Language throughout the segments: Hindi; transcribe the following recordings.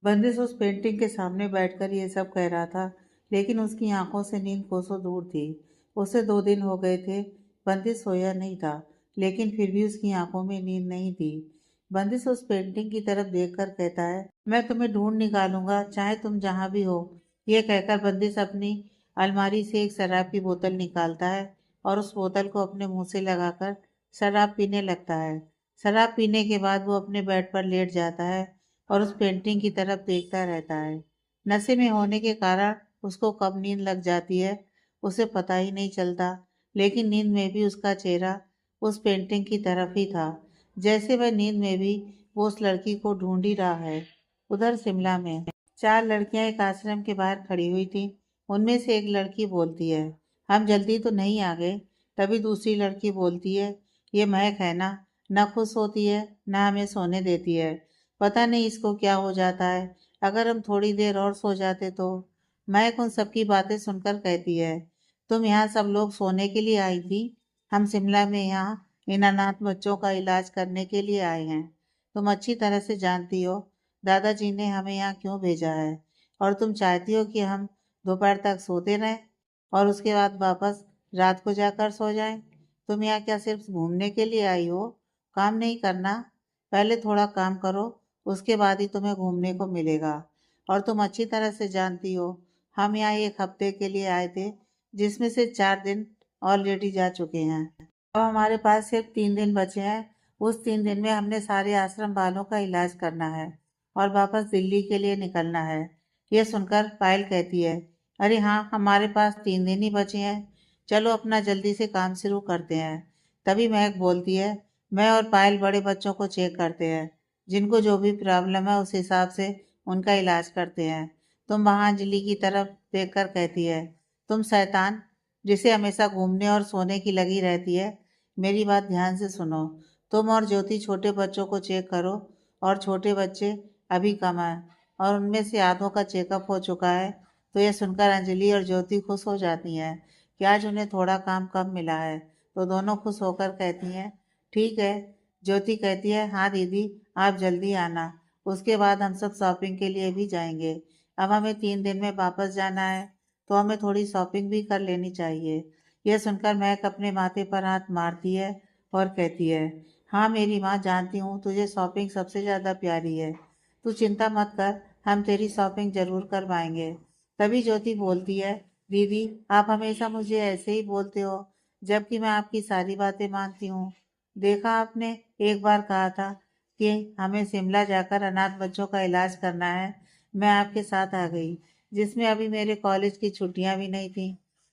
बंदिश उस पेंटिंग के सामने बैठकर ये सब कह रहा था, लेकिन उसकी आंखों से नींद कोसों दूर थी। उसे 2 दिन हो गए थे। बंदिश सोया नहीं था, लेकिन फिर भी उसकी आंखों में नींद नहीं थी। बंदिश उस पेंटिंग की तरफ देखकर कहता है, मैं तुम्हें ढूंढ निकालूंगा, चाहे तुम जहां भी हो। ये कहकर बंदिश अपनी अलमारी से एक शराब की बोतल निकालता है और उस बोतल को अपने मुंह से लगाकर शराब पीने लगता है। शराब पीने के बाद वो अपने बेड पर लेट जाता है और उस पेंटिंग की तरफ देखता रहता है। नशे में होने के कारण उसको कब नींद लग जाती है उसे पता ही नहीं चलता, लेकिन नींद में भी उसका चेहरा उस पेंटिंग की तरफ ही था, जैसे वह नींद में भी वो उस लड़की को ढूंढ ही रहा है। उधर शिमला में 4 लड़कियां एक आश्रम के बाहर खड़ी हुई थी। उनमें से एक लड़की बोलती है, हम जल्दी तो नहीं आ गए। तभी दूसरी लड़की बोलती है, ये महक है ना, न खुश होती है न हमें सोने देती है। पता नहीं इसको क्या हो जाता है। अगर हम थोड़ी देर और सो जाते तो। महक उन सबकी बातें सुनकर कहती है, तुम यहाँ सब लोग सोने के लिए आई थी? हम शिमला में यहाँ इन अनाथ बच्चों का इलाज करने के लिए आए हैं। तुम अच्छी तरह से जानती हो दादाजी ने हमें यहाँ क्यों भेजा है, और तुम चाहती हो कि हम दोपहर तक सोते रहें और उसके बाद वापस रात को जाकर सो जाएं। तुम यहाँ क्या सिर्फ घूमने के लिए आई हो? काम नहीं करना? पहले थोड़ा काम करो, उसके बाद ही तुम्हें घूमने को मिलेगा। और तुम अच्छी तरह से जानती हो हम यहाँ एक हफ्ते के लिए आए थे, जिसमें से 4 दिन ऑलरेडी जा चुके हैं। अब हमारे पास सिर्फ 3 दिन बचे हैं। उस 3 दिन में हमने सारे आश्रम वालों का इलाज करना है और वापस दिल्ली के लिए निकलना है। यह सुनकर पायल कहती है, अरे हाँ, हमारे पास 3 दिन ही बचे हैं। चलो अपना जल्दी से काम शुरू करते हैं। तभी महक बोलती है, मैं और पायल बड़े बच्चों को चेक करते हैं। जिनको जो भी प्रॉब्लम है उस हिसाब से उनका इलाज करते हैं। तुम वहाँ अंजलि की तरफ देखकर कहती है, तुम शैतान जिसे हमेशा घूमने और सोने की लगी रहती है, मेरी बात ध्यान से सुनो। तुम और ज्योति छोटे बच्चों को चेक करो, और छोटे बच्चे अभी कम हैं और उनमें से आधों का चेकअप हो चुका है। तो ये सुनकर अंजलि और ज्योति खुश हो जाती हैं कि आज उन्हें थोड़ा काम कम मिला है। तो दोनों खुश होकर कहती हैं, ठीक है। ज्योति कहती है, हाँ दीदी, आप जल्दी आना, उसके बाद हम सब शॉपिंग के लिए भी जाएंगे। अब हमें 3 दिन में वापस जाना है, तो हमें थोड़ी शॉपिंग भी कर लेनी चाहिए। यह सुनकर महक अपने माथे पर हाथ मारती है और कहती है, हाँ मेरी माँ, जानती हूँ तुझे शॉपिंग सबसे ज़्यादा प्यारी है। तू चिंता मत कर, हम तेरी शॉपिंग जरूर करवाएंगे। तभी ज्योति बोलती है, दीदी आप हमेशा मुझे ऐसे ही बोलते हो, जबकि मैं आपकी सारी बातें मानती हूँ। देखा आपने, एक बार कहा था कि हमें शिमला जाकर अनाथ बच्चों का इलाज करना है। मैं आपके साथ आ गई, जिसमें अभी मेरे कॉलेज की छुट्टियां भी नहीं थी।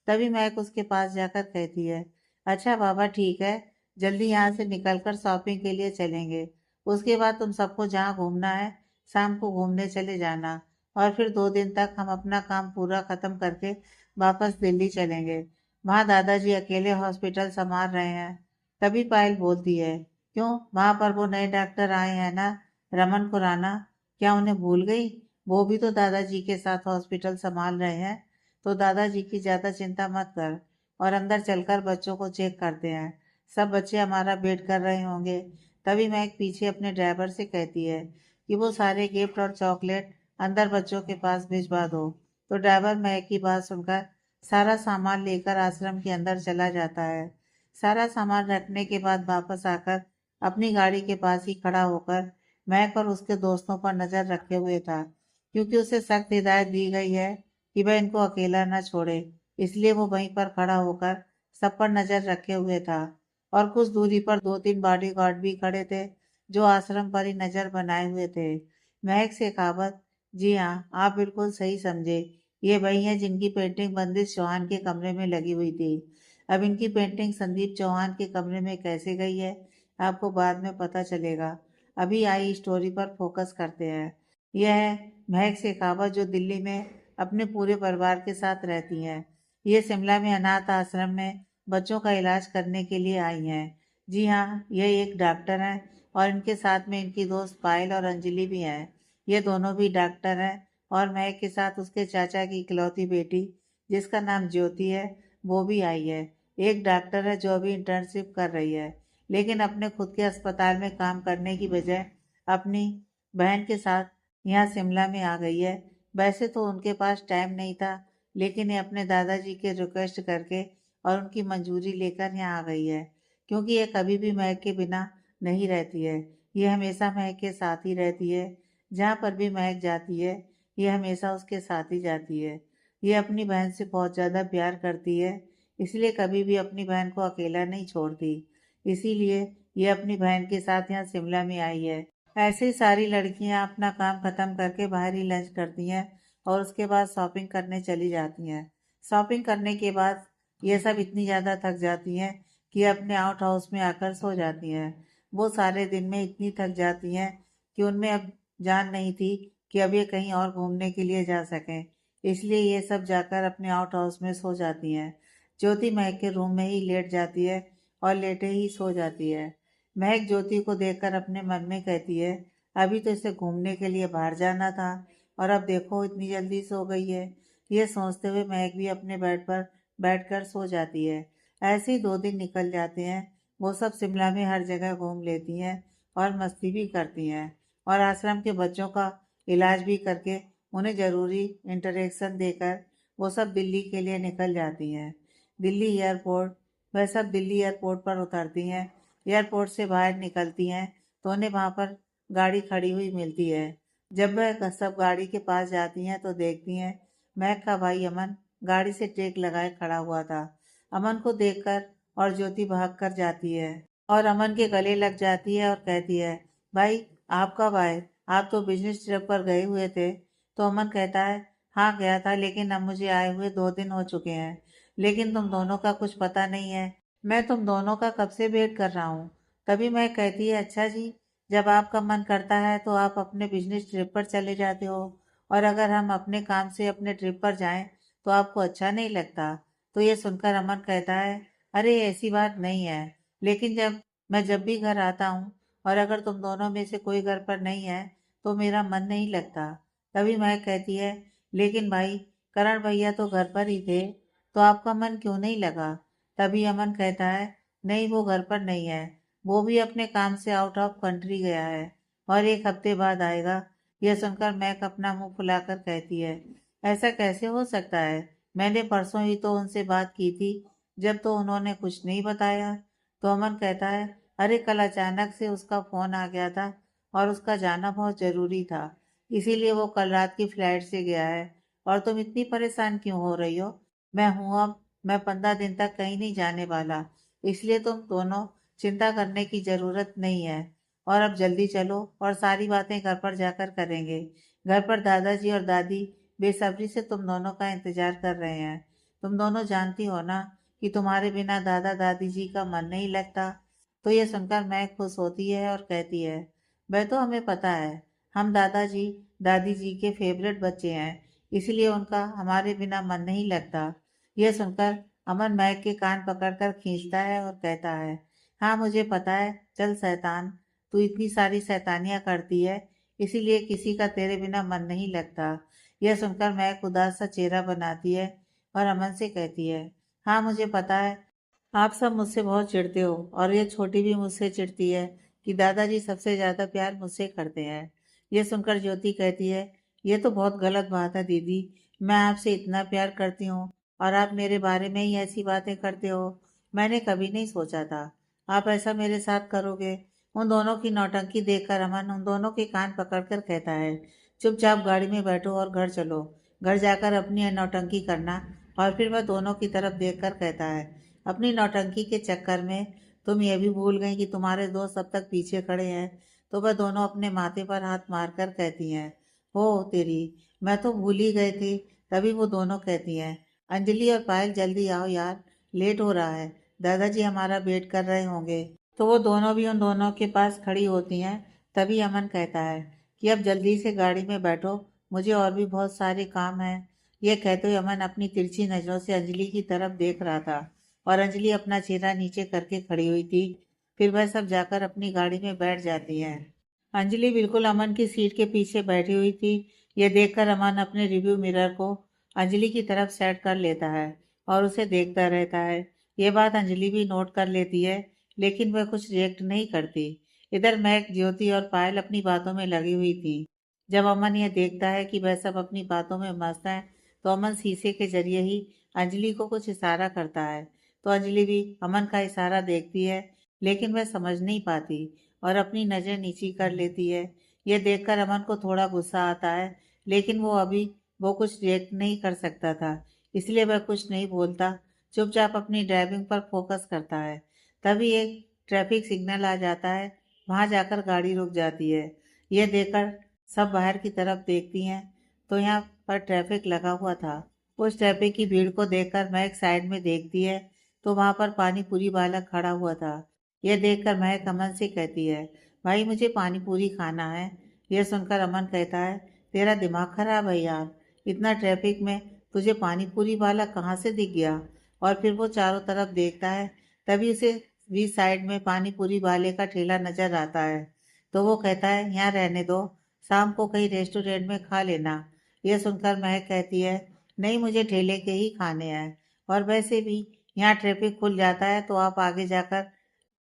तभी महक उसके पास जाकर कहती है, अच्छा बाबा ठीक है, जल्दी यहाँ से निकलकर शॉपिंग के लिए चलेंगे। उसके बाद तुम सबको जहाँ घूमना है शाम को घूमने चले जाना, और फिर 2 दिन तक हम अपना काम पूरा खत्म करके वापस दिल्ली चलेंगे। वहाँ दादाजी अकेले हॉस्पिटल संभाल रहे हैं। तभी पायल बोलती है, क्यों, वहाँ पर वो नए डॉक्टर आए हैं ना, रमन खुराना, क्या उन्हें भूल गई? वो भी तो दादाजी के साथ हॉस्पिटल संभाल रहे हैं। तो दादाजी की ज्यादा चिंता मत कर, और अंदर चलकर बच्चों को चेक करते हैं। सब बच्चे हमारा वेट कर रहे होंगे। तभी मैं एक पीछे अपने ड्राइवर से कहती है कि वो सारे गिफ्ट और चॉकलेट अंदर बच्चों के पास भिजवा दो। तो ड्राइवर महक की बात सुनकर सारा सामान लेकर आश्रम के अंदर चला जाता है। सारा सामान रखने के बाद वापस आकर अपनी गाड़ी के पास ही खड़ा होकर महक और उसके दोस्तों पर नजर रखे हुए था, क्योंकि उसे सख्त हिदायत दी गई है कि वह इनको अकेला न छोड़े। इसलिए वो वहीं पर खड़ा होकर सब पर नजर रखे हुए था। और कुछ दूरी पर 2-3 बॉडीगार्ड भी खड़े थे, जो आश्रम पर ही नजर बनाए हुए थे। महक से कहावत, जी हाँ, आप बिल्कुल सही समझे। ये वही है जिनकी पेंटिंग बंदिश चौहान के कमरे में लगी हुई थी। अब इनकी पेंटिंग संदीप चौहान के कमरे में कैसे गई है, आपको बाद में पता चलेगा। अभी आई स्टोरी पर फोकस करते हैं। यह है महक शेखावत, जो दिल्ली में अपने पूरे परिवार के साथ रहती हैं। ये शिमला में अनाथ आश्रम में बच्चों का इलाज करने के लिए आई हैं। जी हाँ, ये एक डॉक्टर हैं, और इनके साथ में इनकी दोस्त पायल और अंजलि भी हैं। ये दोनों भी डॉक्टर हैं, और महक के साथ उसके चाचा की इकलौती बेटी, जिसका नाम ज्योति है, वो भी आई है। एक डॉक्टर है जो अभी इंटर्नशिप कर रही है, लेकिन अपने खुद के अस्पताल में काम करने की बजाय अपनी बहन के साथ यहाँ शिमला में आ गई है। वैसे तो उनके पास टाइम नहीं था, लेकिन ये अपने दादाजी के रिक्वेस्ट करके और उनकी मंजूरी लेकर यहाँ आ गई है, क्योंकि ये कभी भी महक के बिना नहीं रहती है। ये हमेशा महक के साथ ही रहती है। जहाँ पर भी महक जाती है, ये हमेशा उसके साथ ही जाती है। ये अपनी बहन से बहुत ज़्यादा प्यार करती है, इसलिए कभी भी अपनी बहन को अकेला नहीं छोड़ती। इसीलिए ये अपनी बहन के साथ यहाँ शिमला में आई है। ऐसे ही सारी लड़कियां अपना काम खत्म करके बाहर ही लंच करती हैं और उसके बाद शॉपिंग करने चली जाती हैं। शॉपिंग करने के बाद ये सब इतनी ज़्यादा थक जाती हैं कि अपने आउट हाउस में आकर सो जाती हैं। वो सारे दिन में इतनी थक जाती हैं कि उनमें अब जान नहीं थी कि अब ये कहीं और घूमने के लिए जा सकें, इसलिए ये सब जाकर अपने आउट हाउस में सो जाती हैं। ज्योति महक के रूम में ही लेट जाती है और लेटे ही सो जाती है। महक ज्योति को देखकर अपने मन में कहती है, अभी तो इसे घूमने के लिए बाहर जाना था और अब देखो इतनी जल्दी सो गई है। ये सोचते हुए महक भी अपने बेड पर बैठकर सो जाती है। ऐसे ही 2 दिन निकल जाते हैं। वो सब शिमला में हर जगह घूम लेती हैं और मस्ती भी करती हैं और आश्रम के बच्चों का इलाज भी करके उन्हें ज़रूरी इंटरेक्शन देकर वो सब दिल्ली के लिए निकल जाती हैं। दिल्ली एयरपोर्ट वह सब दिल्ली एयरपोर्ट पर उतरती हैं। एयरपोर्ट से बाहर निकलती हैं तो उन्हें वहाँ पर गाड़ी खड़ी हुई मिलती है। जब वह सब गाड़ी के पास जाती हैं तो देखती हैं महक का भाई अमन गाड़ी से टेक लगाए खड़ा हुआ था। अमन को देखकर और ज्योति भाग कर जाती है और अमन के गले लग जाती है और कहती है, भाई आप कब आए? आप तो बिजनेस ट्रिप पर गए हुए थे। तो अमन कहता है, हाँ गया था, लेकिन अब मुझे आए हुए 2 दिन हो चुके हैं। लेकिन तुम दोनों का कुछ पता नहीं है। मैं तुम दोनों का कब से वेट कर रहा हूँ। तभी मैं कहती है, अच्छा जी, जब आपका मन करता है तो आप अपने बिजनेस ट्रिप पर चले जाते हो, और अगर हम अपने काम से अपने ट्रिप पर जाएं तो आपको अच्छा नहीं लगता। तो ये सुनकर अमन कहता है, अरे ऐसी बात नहीं है, लेकिन जब भी घर आता हूँ और अगर तुम दोनों में से कोई घर पर नहीं है तो मेरा मन नहीं लगता। तभी मैं कहती है, लेकिन भाई करण भैया तो घर पर ही थे, तो आपका मन क्यों नहीं लगा? तभी अमन कहता है, नहीं वो घर पर नहीं है, वो भी अपने काम से आउट ऑफ कंट्री गया है और 1 हफ्ते बाद आएगा। यह सुनकर मैक अपना मुंह फुलाकर कहती है, ऐसा कैसे हो सकता है? मैंने परसों ही तो उनसे बात की थी, जब तो उन्होंने कुछ नहीं बताया। तो अमन कहता है, अरे कल अचानक से उसका फ़ोन आ गया था और उसका जाना बहुत ज़रूरी था, इसीलिए वो कल रात की फ़्लाइट से गया है। और तुम इतनी परेशान क्यों हो रही हो? मैं हूँ अब, मैं 15 दिन तक कहीं नहीं जाने वाला, इसलिए तुम दोनों चिंता करने की ज़रूरत नहीं है। और अब जल्दी चलो और सारी बातें घर पर जाकर करेंगे। घर पर दादाजी और दादी बेसब्री से तुम दोनों का इंतज़ार कर रहे हैं। तुम दोनों जानती हो ना कि तुम्हारे बिना दादा दादी जी का मन नहीं लगता। तो ये सुनकर मैं खुश होती है और कहती है, वह तो हमें पता है, हम दादाजी दादी जी के फेवरेट बच्चे हैं, इसलिए उनका हमारे बिना मन नहीं लगता। यह सुनकर अमन महक के कान पकड़कर खींचता है और कहता है, हाँ मुझे पता है, चल शैतान, तू इतनी सारी शैतानियाँ करती है, इसीलिए किसी का तेरे बिना मन नहीं लगता। यह सुनकर महक उदास सा चेहरा बनाती है और अमन से कहती है, हाँ मुझे पता है, आप सब मुझसे बहुत चिढ़ते हो और ये छोटी भी मुझसे चिढ़ती है कि दादाजी सबसे ज़्यादा प्यार मुझसे करते हैं। ये सुनकर ज्योति कहती है, ये तो बहुत गलत बात है दीदी, मैं आपसे इतना प्यार करती हूँ और आप मेरे बारे में ही ऐसी बातें करते हो। मैंने कभी नहीं सोचा था आप ऐसा मेरे साथ करोगे। उन दोनों की नौटंकी देखकर अमन उन दोनों के कान पकड़कर कहता है, चुपचाप गाड़ी में बैठो और घर चलो। घर जाकर अपनी नौटंकी करना। और फिर वह दोनों की तरफ देखकर कहता है, अपनी नौटंकी के चक्कर में तुम ये भी भूल गई कि तुम्हारे दोस्त अब तक पीछे खड़े हैं। तो वह दोनों अपने माथे पर हाथ मारकर कहती हैं, हो तेरी, मैं तो भूल ही गई थी। तभी वो दोनों कहती हैं, अंजलि और पायल जल्दी आओ यार, लेट हो रहा है, दादाजी हमारा वेट कर रहे होंगे। तो वो दोनों भी उन दोनों के पास खड़ी होती हैं। तभी अमन कहता है कि अब जल्दी से गाड़ी में बैठो, मुझे और भी बहुत सारे काम हैं। यह कहते हुए अमन अपनी तिरछी नज़रों से अंजलि की तरफ देख रहा था और अंजलि अपना चेहरा नीचे करके खड़ी हुई थी। फिर वह सब जाकर अपनी गाड़ी में बैठ जाती है। अंजलि बिल्कुल अमन की सीट के पीछे बैठी हुई थी। यह देखकर अमन अपने रिव्यू मिरर को अंजलि की तरफ सेट कर लेता है और उसे देखता रहता है। यह बात अंजलि भी नोट कर लेती है, लेकिन वह कुछ रिएक्ट नहीं करती। इधर महक, ज्योति और पायल अपनी बातों में लगी हुई थी। जब अमन यह देखता है कि वह सब अपनी बातों में मस्त है, तो अमन शीशे के जरिए ही अंजलि को कुछ इशारा करता है। तो अंजलि भी अमन का इशारा देखती है, लेकिन वह समझ नहीं पाती और अपनी नज़र नीची कर लेती है। यह देखकर अमन को थोड़ा गुस्सा आता है, लेकिन वो कुछ रिएक्ट नहीं कर सकता था, इसलिए वह कुछ नहीं बोलता, चुपचाप अपनी ड्राइविंग पर फोकस करता है। तभी एक ट्रैफिक सिग्नल आ जाता है, वहां जाकर गाड़ी रुक जाती है। यह देखकर सब बाहर की तरफ देखती हैं, तो यहाँ पर ट्रैफिक लगा हुआ था। उस ट्रैफिक की भीड़ को देखकर महक साइड में देखती है, तो वहां पर पानी पूरी वाला खड़ा हुआ था। यह देखकर महक अमन से कहती है, भाई मुझे पानी पूरी खाना है। यह सुनकर अमन कहता है, तेरा दिमाग खराब है यार, इतना ट्रैफिक में तुझे पानी पूरी वाला कहाँ से दिख गया। और फिर वो चारों तरफ देखता है, तभी उसे भी साइड में पानी पूरी वाले का ठेला नजर आता है। तो वो कहता है, यहाँ रहने दो, शाम को कहीं रेस्टोरेंट में खा लेना। यह सुनकर महक कहती है, नहीं मुझे ठेले के ही खाने हैं, और वैसे भी यहाँ ट्रैफिक खुल जाता है तो आप आगे जाकर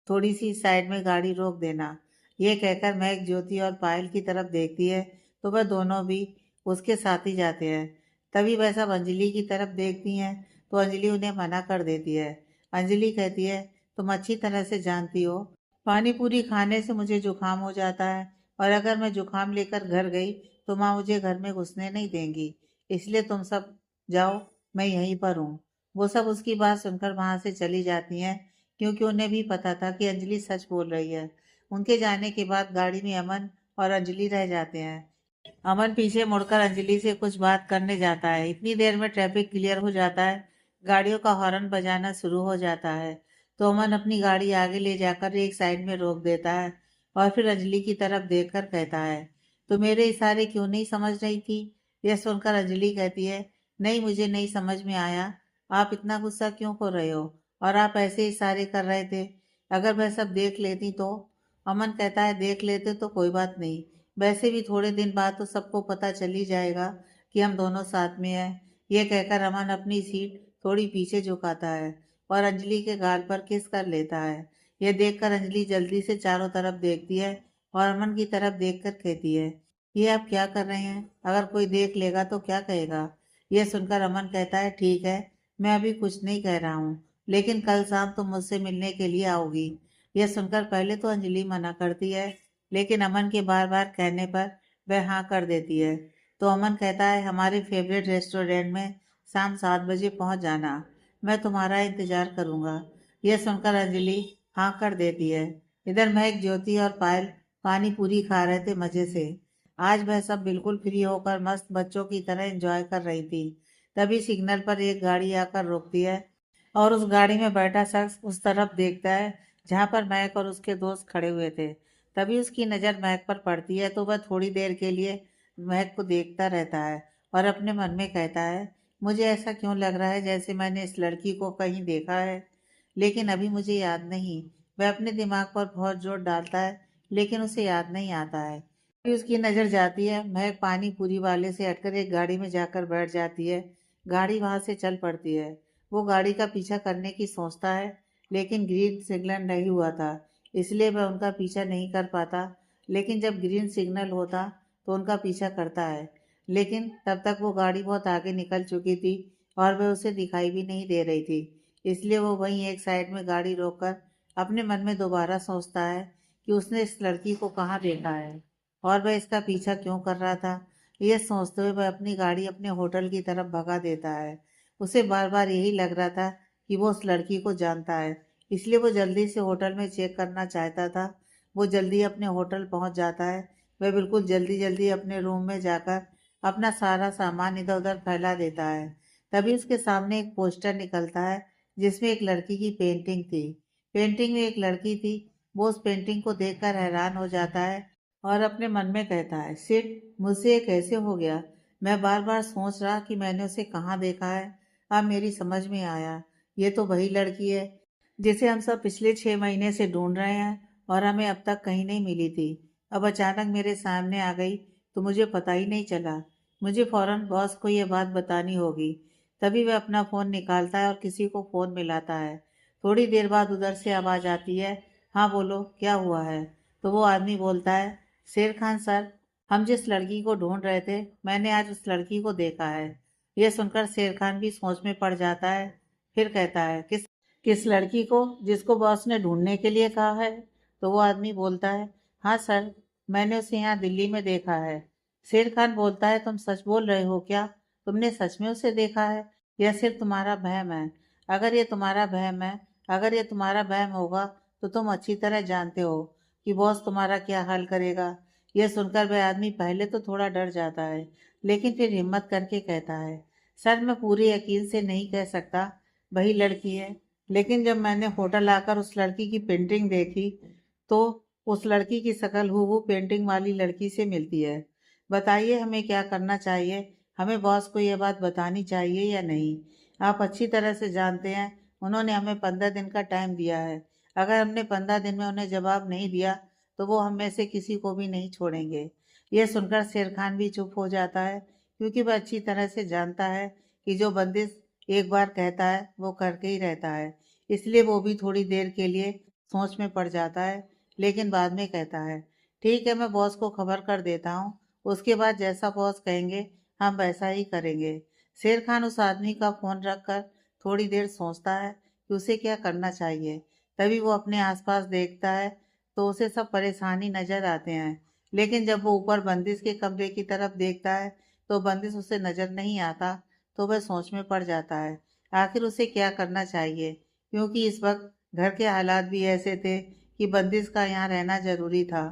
थोड़ी सी साइड में गाड़ी रोक देना। ये कहकर महक ज्योति और पायल की तरफ देखती है, तो वह दोनों भी उसके साथ ही जाते हैं। तभी वह सब अंजलि की तरफ देखती हैं, तो अंजलि उन्हें मना कर देती है। अंजलि कहती है, तुम अच्छी तरह से जानती हो, पानी पूरी खाने से मुझे जुकाम हो जाता है, और अगर मैं जुकाम लेकर घर गई तो माँ मुझे घर में घुसने नहीं देंगी, इसलिए तुम सब जाओ, मैं यहीं पर हूँ। वो सब उसकी बात सुनकर वहां से चली जाती हैं, क्योंकि उन्हें भी पता था कि अंजलि सच बोल रही है। उनके जाने के बाद गाड़ी में अमन और अंजलि रह जाते हैं। अमन पीछे मुड़कर अंजलि से कुछ बात करने जाता है। इतनी देर में ट्रैफिक क्लियर हो जाता है, गाड़ियों का हॉर्न बजाना शुरू हो जाता है। तो अमन अपनी गाड़ी आगे ले जाकर एक साइड में रोक देता है, और फिर अंजलि की तरफ देखकर कहता है, तो मेरे इशारे क्यों नहीं समझ रही थी। यह सुनकर अंजलि कहती है, नहीं मुझे नहीं समझ में आया, आप इतना गुस्सा क्यों हो रहे हो, और आप ऐसे इशारे कर रहे थे, अगर वह सब देख लेती तो। अमन कहता है, देख लेते तो कोई बात नहीं, वैसे भी थोड़े दिन बाद तो सबको पता चल ही जाएगा कि हम दोनों साथ में हैं। यह कहकर अमन अपनी सीट थोड़ी पीछे झुकाता है और अंजलि के गाल पर किस कर लेता है। यह देखकर अंजलि जल्दी से चारों तरफ देखती है और अमन की तरफ देखकर कहती है, ये आप क्या कर रहे हैं, अगर कोई देख लेगा तो क्या कहेगा। यह सुनकर अमन कहता है, ठीक है, मैं अभी कुछ नहीं कह रहा हूँ, लेकिन कल शाम तुम मुझसे मिलने के लिए आओगी। यह सुनकर पहले तो अंजलि मना करती है, लेकिन अमन के बार बार कहने पर वह हाँ कर देती है। तो अमन कहता है, हमारे फेवरेट रेस्टोरेंट में शाम 7 बजे पहुंच जाना, मैं तुम्हारा इंतजार करूंगा। यह सुनकर अंजलि हाँ कर देती है। इधर महक, ज्योति और पायल पानी पूरी खा रहे थे मजे से। आज वह सब बिल्कुल फ्री होकर मस्त बच्चों की तरह एंजॉय कर रही थी। तभी सिग्नल पर एक गाड़ी आकर रुकती है, और उस गाड़ी में बैठा शख्स उस तरफ देखता है जहाँ पर महक और उसके दोस्त खड़े हुए थे। तभी उसकी नज़र महक पर पड़ती है, तो वह थोड़ी देर के लिए महक को देखता रहता है और अपने मन में कहता है, मुझे ऐसा क्यों लग रहा है जैसे मैंने इस लड़की को कहीं देखा है, लेकिन अभी मुझे याद नहीं। वह अपने दिमाग पर बहुत जोर डालता है, लेकिन उसे याद नहीं आता है। फिर उसकी नज़र जाती है, महक पानी पूरी वाले से हटकर एक गाड़ी में जाकर बैठ जाती है। गाड़ी वहां से चल पड़ती है। वो गाड़ी का पीछा करने की सोचता है, लेकिन ग्रीन सिग्नल नहीं हुआ था, इसलिए वह उनका पीछा नहीं कर पाता। लेकिन जब ग्रीन सिग्नल होता तो उनका पीछा करता है, लेकिन तब तक वो गाड़ी बहुत आगे निकल चुकी थी और वह उसे दिखाई भी नहीं दे रही थी। इसलिए वो वहीं एक साइड में गाड़ी रोककर अपने मन में दोबारा सोचता है कि उसने इस लड़की को कहाँ देखा है और वह इसका पीछा क्यों कर रहा था। यह सोचते हुए वह अपनी गाड़ी अपने होटल की तरफ भगा देता है। उसे बार बार यही लग रहा था कि वो उस लड़की को जानता है, इसलिए वो जल्दी से होटल में चेक करना चाहता था। वो जल्दी अपने होटल पहुंच जाता है। वह बिल्कुल जल्दी जल्दी अपने रूम में जाकर अपना सारा सामान इधर उधर फैला देता है। तभी उसके सामने एक पोस्टर निकलता है, जिसमें एक लड़की की पेंटिंग थी। पेंटिंग में एक लड़की थी। वो उस पेंटिंग को देखकर हैरान हो जाता है और अपने मन में कहता है, शिट, मुझसे ये कैसे हो गया। मैं बार बार सोच रहा कि मैंने उसे कहाँ देखा है। अब मेरी समझ में आया, ये तो वही लड़की है जिसे हम सब पिछले 6 महीने से ढूंढ रहे हैं और हमें अब तक कहीं नहीं मिली थी। अब अचानक मेरे सामने आ गई तो मुझे पता ही नहीं चला। मुझे फौरन बॉस को यह बात बतानी होगी। तभी वह अपना फ़ोन निकालता है और किसी को फ़ोन मिलाता है। थोड़ी देर बाद उधर से आवाज़ आती है, हाँ बोलो क्या हुआ है। तो वो आदमी बोलता है, शेर खान सर, हम जिस लड़की को ढूंढ रहे थे मैंने आज उस लड़की को देखा है। यह सुनकर शेर खान भी सोच में पड़ जाता है। फिर कहता है, किस किस लड़की को जिसको बॉस ने ढूंढने के लिए कहा है? तो वो आदमी बोलता है, हाँ सर, मैंने उसे यहाँ दिल्ली में देखा है। शेर खान बोलता है, तुम सच बोल रहे हो क्या? तुमने सच में उसे देखा है या सिर्फ तुम्हारा वहम है? अगर ये तुम्हारा वहम है, अगर ये तुम्हारा वहम होगा तो तुम अच्छी तरह जानते हो कि बॉस तुम्हारा क्या हाल करेगा। यह सुनकर वह आदमी पहले तो थोड़ा डर जाता है, लेकिन फिर हिम्मत करके कहता है, सर मैं पूरे यकीन से नहीं कह सकता वही लड़की है, लेकिन जब मैंने होटल आकर उस लड़की की पेंटिंग देखी तो उस लड़की की शक्ल हूबहू पेंटिंग वाली लड़की से मिलती है। बताइए हमें क्या करना चाहिए? हमें बॉस को यह बात बतानी चाहिए या नहीं? आप अच्छी तरह से जानते हैं उन्होंने हमें 15 दिन का टाइम दिया है। अगर हमने 15 दिन में उन्हें जवाब नहीं दिया तो वो हम में से किसी को भी नहीं छोड़ेंगे। यह सुनकर शेर खान भी चुप हो जाता है, क्योंकि वह अच्छी तरह से जानता है कि जो बंदिश एक बार कहता है वो करके ही रहता है। इसलिए वो भी थोड़ी देर के लिए सोच में पड़ जाता है, लेकिन बाद में कहता है, ठीक है मैं बॉस को खबर कर देता हूँ, उसके बाद जैसा बॉस कहेंगे हम वैसा ही करेंगे। शेर खान उस आदमी का फोन रखकर थोड़ी देर सोचता है कि उसे क्या करना चाहिए। तभी वो अपने आसपास देखता है तो उसे सब परेशानी नजर आते हैं, लेकिन जब वो ऊपर बंदिश के कमरे की तरफ देखता है तो बंदिश उसे नजर नहीं आता। तो वह सोच में पड़ जाता है आखिर उसे क्या करना चाहिए, क्योंकि इस वक्त घर के हालात भी ऐसे थे कि बंदिश का यहाँ रहना जरूरी था।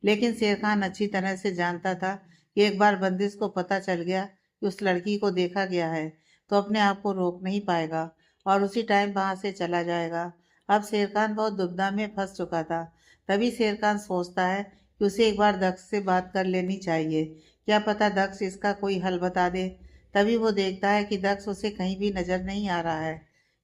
लेकिन शेर खान अच्छी तरह से जानता था कि एक बार बंदिश को पता चल गया कि उस लड़की को देखा गया है तो अपने आप को रोक नहीं पाएगा और उसी टाइम वहां से चला जाएगा। अब शेर खान बहुत दुविधा में फंस चुका था। तभी शेर खान सोचता है कि उसे एक बार दक्ष से बात कर लेनी चाहिए, क्या पता दक्ष इसका कोई हल बता दे। तभी वो देखता है कि दक्ष उसे कहीं भी नजर नहीं आ रहा है।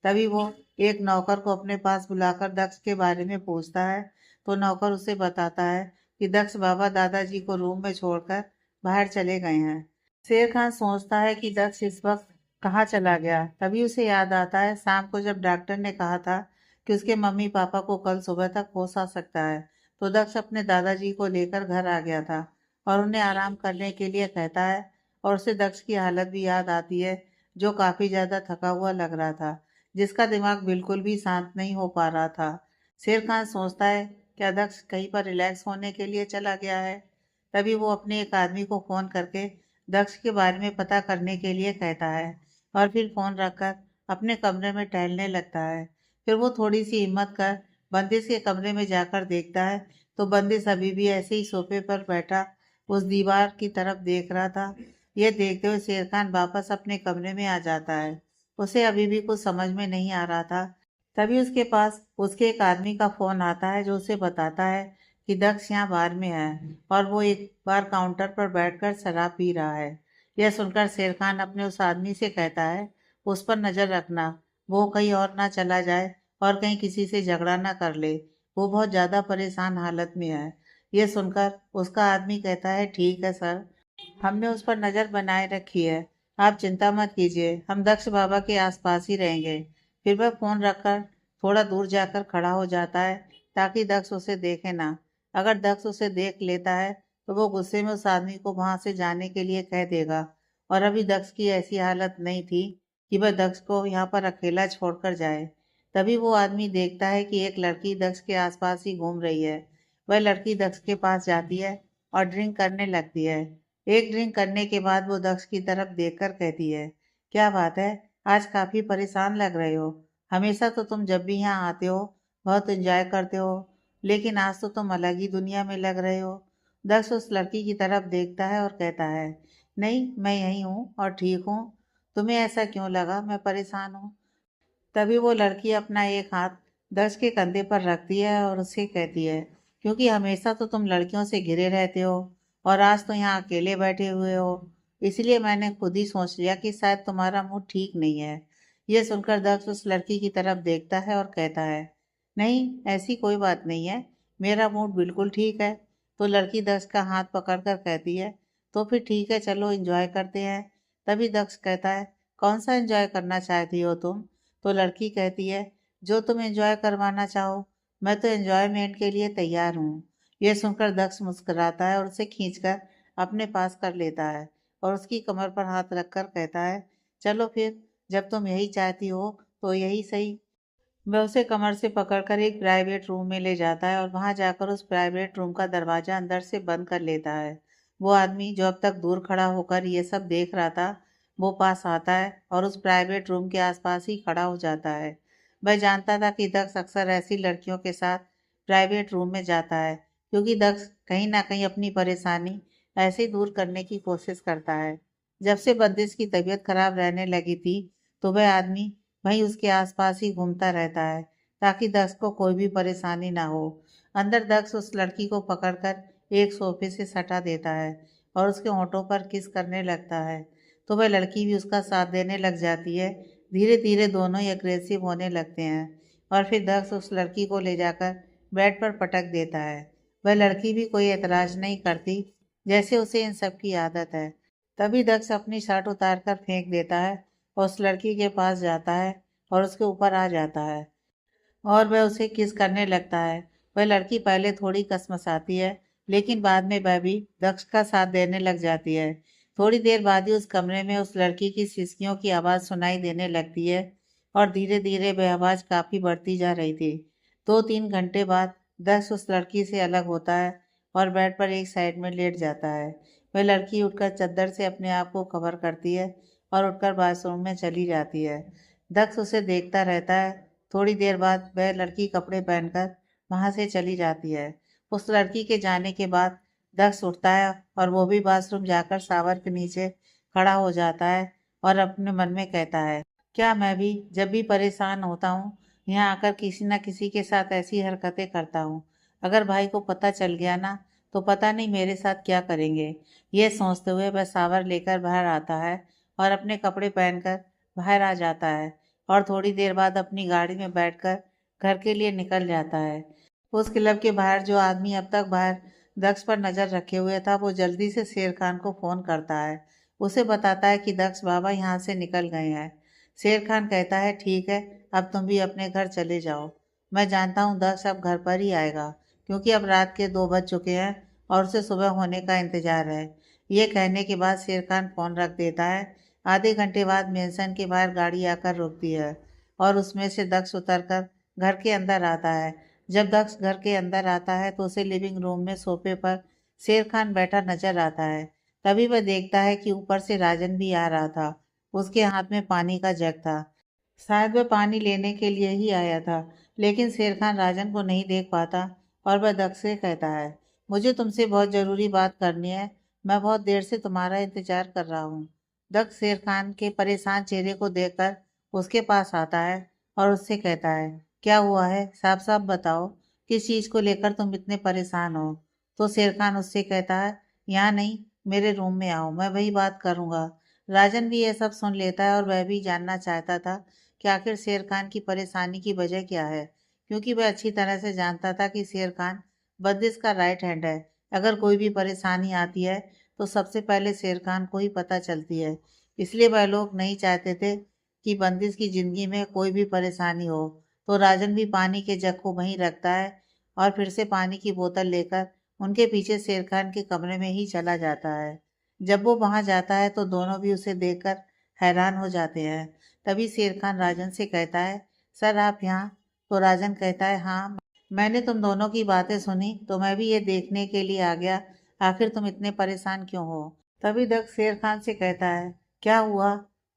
तभी वो एक नौकर को अपने पास बुलाकर दक्ष के बारे में पूछता है। तो नौकर उसे बताता है कि दक्ष बाबा दादाजी को रूम में छोड़कर बाहर चले गए हैं। शेर खान सोचता है कि दक्ष इस वक्त कहाँ चला गया। तभी उसे याद आता है शाम को जब डॉक्टर ने कहा था कि उसके मम्मी पापा को कल सुबह तक होश आ सकता है, तो दक्ष अपने दादाजी को लेकर घर आ गया था और उन्हें आराम करने के लिए कहता है। और उसे दक्ष की हालत भी याद आती है, जो काफी ज्यादा थका हुआ लग रहा था, जिसका दिमाग बिल्कुल भी शांत नहीं हो पा रहा था। शेर खान सोचता है, क्या दक्ष कहीं पर रिलैक्स होने के लिए चला गया है? तभी वो अपने एक आदमी को फोन करके दक्ष के बारे में पता करने के लिए कहता है और फिर फोन रखकर अपने कमरे में टहलने लगता है। फिर वो थोड़ी सी हिम्मत कर बंदिश के कमरे में जाकर देखता है तो बंदिश अभी भी ऐसे ही सोफे पर बैठा उस दीवार की तरफ देख रहा था। यह देखते हुए शेर खान वापस अपने कमरे में आ जाता है। उसे अभी भी कुछ समझ में नहीं आ रहा था। तभी उसके पास उसके एक आदमी का फोन आता है जो उसे बताता है कि दक्ष यहाँ बार में है और वो एक बार काउंटर पर बैठकर शराब पी रहा है। यह सुनकर शेर खान अपने उस आदमी से कहता है, उस पर नजर रखना, वो कहीं और ना चला जाए और कहीं किसी से झगड़ा ना कर ले, वो बहुत ज्यादा परेशान हालत में है। यह सुनकर उसका आदमी कहता है, ठीक है सर, हमने उस पर नजर बनाए रखी है, आप चिंता मत कीजिए, हम दक्ष बाबा के आसपास ही रहेंगे। फिर वह फोन रखकर थोड़ा दूर जाकर खड़ा हो जाता है ताकि दक्ष उसे देखे ना। अगर दक्ष उसे देख लेता है तो वो गुस्से में उस आदमी को वहां से जाने के लिए कह देगा। और अभी दक्ष की ऐसी हालत नहीं थी कि वह दक्ष को यहाँ पर अकेला छोड़कर जाए। तभी वो आदमी देखता है कि एक लड़की दक्ष के आसपास ही घूम रही है। वह लड़की दक्ष के पास जाती है और ड्रिंक करने लगती है। एक ड्रिंक करने के बाद वो दक्ष की तरफ देखकर कहती है, क्या बात है, आज काफी परेशान लग रहे हो। हमेशा तो तुम जब भी यहाँ आते हो बहुत एंजॉय करते हो, लेकिन आज तो तुम अलग ही दुनिया में लग रहे हो। दक्ष उस लड़की की तरफ देखता है और कहता है, नहीं मैं यही हूँ और ठीक हूँ, तुम्हें ऐसा क्यों लगा मैं परेशान हूँ? तभी वो लड़की अपना एक हाथ दक्ष के कंधे पर रखती है और उससे कहती है, क्योंकि हमेशा तो तुम लड़कियों से घिरे रहते हो और आज तो यहाँ अकेले बैठे हुए हो, इसलिए मैंने खुद ही सोच लिया कि शायद तुम्हारा मूड ठीक नहीं है। ये सुनकर दक्ष उस लड़की की तरफ देखता है और कहता है, नहीं ऐसी कोई बात नहीं है, मेरा मूड बिल्कुल ठीक है। तो लड़की दक्ष का हाथ पकड़कर कहती है, तो फिर ठीक है चलो एंजॉय करते हैं। तभी दक्ष कहता है, कौन सा एंजॉय करना चाहती हो तुम? तो लड़की कहती है, जो तुम एंजॉय करवाना चाहो, मैं तो एंजॉयमेंट के लिए तैयार हूँ। यह सुनकर दक्ष मुस्कुराता है और उसे खींचकर अपने पास कर लेता है और उसकी कमर पर हाथ रखकर कहता है, चलो फिर, जब तुम यही चाहती हो तो यही सही। वह उसे कमर से पकड़कर एक प्राइवेट रूम में ले जाता है और वहां जाकर उस प्राइवेट रूम का दरवाजा अंदर से बंद कर लेता है। वो आदमी जो अब तक दूर खड़ा होकर ये सब देख रहा था, वो पास आता है और उस प्राइवेट रूम के आसपास ही खड़ा हो जाता है। वह जानता था कि दक्ष अक्सर ऐसी लड़कियों के साथ प्राइवेट रूम में जाता है, क्योंकि दक्ष कहीं ना कहीं अपनी परेशानी ऐसे ही दूर करने की कोशिश करता है। जब से बंदिश की तबीयत खराब रहने लगी थी, तो वह आदमी वहीं उसके आसपास ही घूमता रहता है, ताकि दक्ष को कोई भी परेशानी ना हो। अंदर दक्ष उस लड़की को पकड़कर एक सोफे से सटा देता है और उसके होंठों पर किस करने लगता है, तो वह लड़की भी उसका साथ देने लग जाती है। धीरे धीरे दोनों ही अग्रेसिव होने लगते हैं और फिर दक्ष उस लड़की को ले जाकर बेड पर पटक देता है। वह लड़की भी कोई एतराज नहीं करती, जैसे उसे इन सब की आदत है। तभी दक्ष अपनी शर्ट उतारकर फेंक देता है और उस लड़की के पास जाता है और उसके ऊपर आ जाता है और वह उसे किस करने लगता है। वह लड़की पहले थोड़ी कसमसाती है, लेकिन बाद में वह भी दक्ष का साथ देने लग जाती है। थोड़ी देर बाद ही उस कमरे में उस लड़की की सिसकियों की आवाज़ सुनाई देने लगती है और धीरे धीरे वह आवाज़ काफ़ी बढ़ती जा रही थी। 2-3 घंटे बाद दक्ष उस लड़की से अलग होता है और बेड पर एक साइड में लेट जाता है। वह लड़की उठकर चद्दर से अपने आप को कवर करती है और उठकर बाथरूम में चली जाती है। दक्ष उसे देखता रहता है। थोड़ी देर बाद वह लड़की कपड़े पहनकर वहां से चली जाती है। उस लड़की के जाने के बाद दक्ष उठता है और वो भी बाथरूम जाकर शावर के नीचे खड़ा हो जाता है और अपने मन में कहता है, क्या मैं भी जब भी परेशान होता हूँ यहाँ आकर किसी न किसी के साथ ऐसी हरकतें करता हूँ। अगर भाई को पता चल गया ना, तो पता नहीं मेरे साथ क्या करेंगे। ये सोचते हुए वह शावर लेकर बाहर आता है और अपने कपड़े पहनकर बाहर आ जाता है और थोड़ी देर बाद अपनी गाड़ी में बैठकर घर के लिए निकल जाता है। उस क्लब के बाहर जो आदमी अब तक बाहर दक्ष पर नजर रखे हुए था, वो जल्दी से शेर खान को फोन करता है। उसे बताता है कि दक्ष बाबा यहाँ से निकल गए हैं। शेर खान कहता है, ठीक है, अब तुम भी अपने घर चले जाओ। मैं जानता हूँ दक्ष अब घर पर ही आएगा, क्योंकि अब रात के 2 बज चुके हैं और उसे सुबह होने का इंतजार है। ये कहने के बाद शेर खान फोन रख देता है। आधे घंटे बाद मेंशन के बाहर गाड़ी आकर रुकती है और उसमें से दक्ष उतरकर घर के अंदर आता है। जब दक्ष घर के अंदर आता है तो उसे लिविंग रूम में सोफे पर शेर खान बैठा नजर आता है। तभी वह देखता है कि ऊपर से राजन भी आ रहा था। उसके हाथ में पानी का जग था। शायद वह पानी लेने के लिए ही आया था, लेकिन शेर खान राजन को नहीं देख पाता और वह दक्ष से कहता है, मुझे तुमसे बहुत ज़रूरी बात करनी है। मैं बहुत देर से तुम्हारा इंतजार कर रहा हूँ। दक्ष शेर खान के परेशान चेहरे को देखकर उसके पास आता है और उससे कहता है, क्या हुआ है, साफ साफ बताओ, किस चीज़ को लेकर तुम इतने परेशान हो। तो शेर खान उससे कहता है, यहाँ नहीं, मेरे रूम में आओ, मैं वही बात करूँगा। राजन भी यह सब सुन लेता है और वह भी जानना चाहता था कि आखिर शेर खान की परेशानी की वजह क्या है, क्योंकि वह अच्छी तरह से जानता था कि शेर खान बंदिश का राइट हैंड है। अगर कोई भी परेशानी आती है तो सबसे पहले शेर खान को ही पता चलती है। इसलिए वह लोग नहीं चाहते थे कि बंदिश की जिंदगी में कोई भी परेशानी हो। तो राजन भी पानी के जग को वहीं रखता है और फिर से पानी की बोतल लेकर उनके पीछे शेर खान के कमरे में ही चला जाता है। जब वो वहां जाता है तो दोनों भी उसे देखकर हैरान हो जाते हैं। तभी शेर खान राजन से कहता है, सर आप यहाँ। तो राजन कहता है, हाँ, मैंने तुम दोनों की बातें सुनी तो मैं भी ये देखने के लिए आ गया, आखिर तुम इतने परेशान क्यों हो। तभी दक्ष शेर खान से कहता है, क्या हुआ,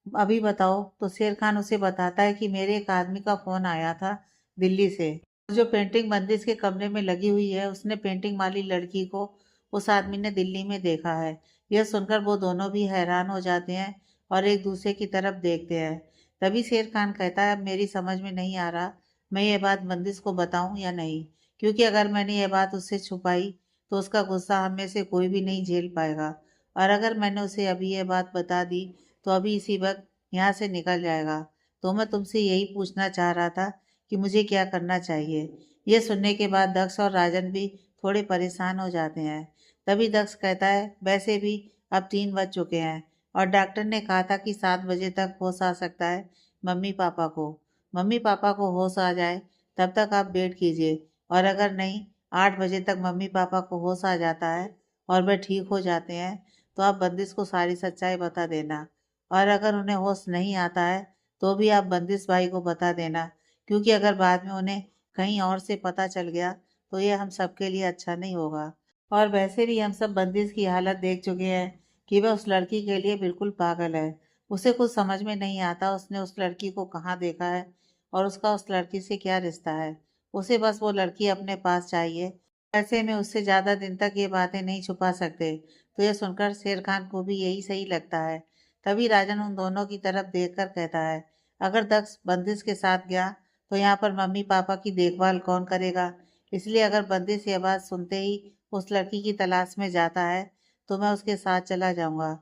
अभी बताओ। तो शेर खान उसे बताता है कि मेरे एक आदमी का फोन आया था दिल्ली से। जो पेंटिंग बंदिश के कमरे में लगी हुई है, उसने पेंटिंग वाली लड़की को उस आदमी ने दिल्ली में देखा है। यह सुनकर वो दोनों भी हैरान हो जाते हैं और एक दूसरे की तरफ देखते हैं। तभी शेर खान कहता है, अब मेरी समझ में नहीं आ रहा मैं ये बात बंदिश को बताऊं या नहीं, क्योंकि अगर मैंने ये बात उससे छुपाई तो उसका गुस्सा हम में से कोई भी नहीं झेल पाएगा, और अगर मैंने उसे अभी ये बात बता दी तो अभी इसी वक्त यहाँ से निकल जाएगा। तो मैं तुमसे यही पूछना चाह रहा था कि मुझे क्या करना चाहिए। ये सुनने के बाद दक्ष और राजन भी थोड़े परेशान हो जाते हैं। तभी दक्ष कहता है, वैसे भी अब 3 बज चुके हैं और डॉक्टर ने कहा था कि 7 बजे तक होश आ सकता है मम्मी पापा को। मम्मी पापा को होश आ जाए तब तक आप वेट कीजिए, और अगर नहीं, 8 बजे तक मम्मी पापा को होश आ जाता है और वह ठीक हो जाते हैं तो आप बंदिश को सारी सच्चाई बता देना। और अगर उन्हें होश नहीं आता है तो भी आप बंदिश भाई को बता देना, क्योंकि अगर बाद में उन्हें कहीं और से पता चल गया तो ये हम सबके लिए अच्छा नहीं होगा। और वैसे भी हम सब बंदिश की हालत देख चुके हैं कि वह उस लड़की के लिए बिल्कुल पागल है। उसे कुछ समझ में नहीं आता उसने उस लड़की को कहाँ देखा है और उसका उस लड़की से क्या रिश्ता है। उसे बस वो लड़की अपने पास चाहिए। ऐसे में उससे ज्यादा दिन तक ये बातें नहीं छुपा सकते। तो यह सुनकर शेर खान को भी यही सही लगता है। तभी राजन उन दोनों की तरफ देखकर कहता है, अगर दक्ष बंदिश के साथ गया तो यहाँ पर मम्मी पापा की देखभाल कौन करेगा। इसलिए अगर बंदिश ये बात सुनते ही उस लड़की की तलाश में जाता है तो मैं उसके साथ चला जाऊंगा।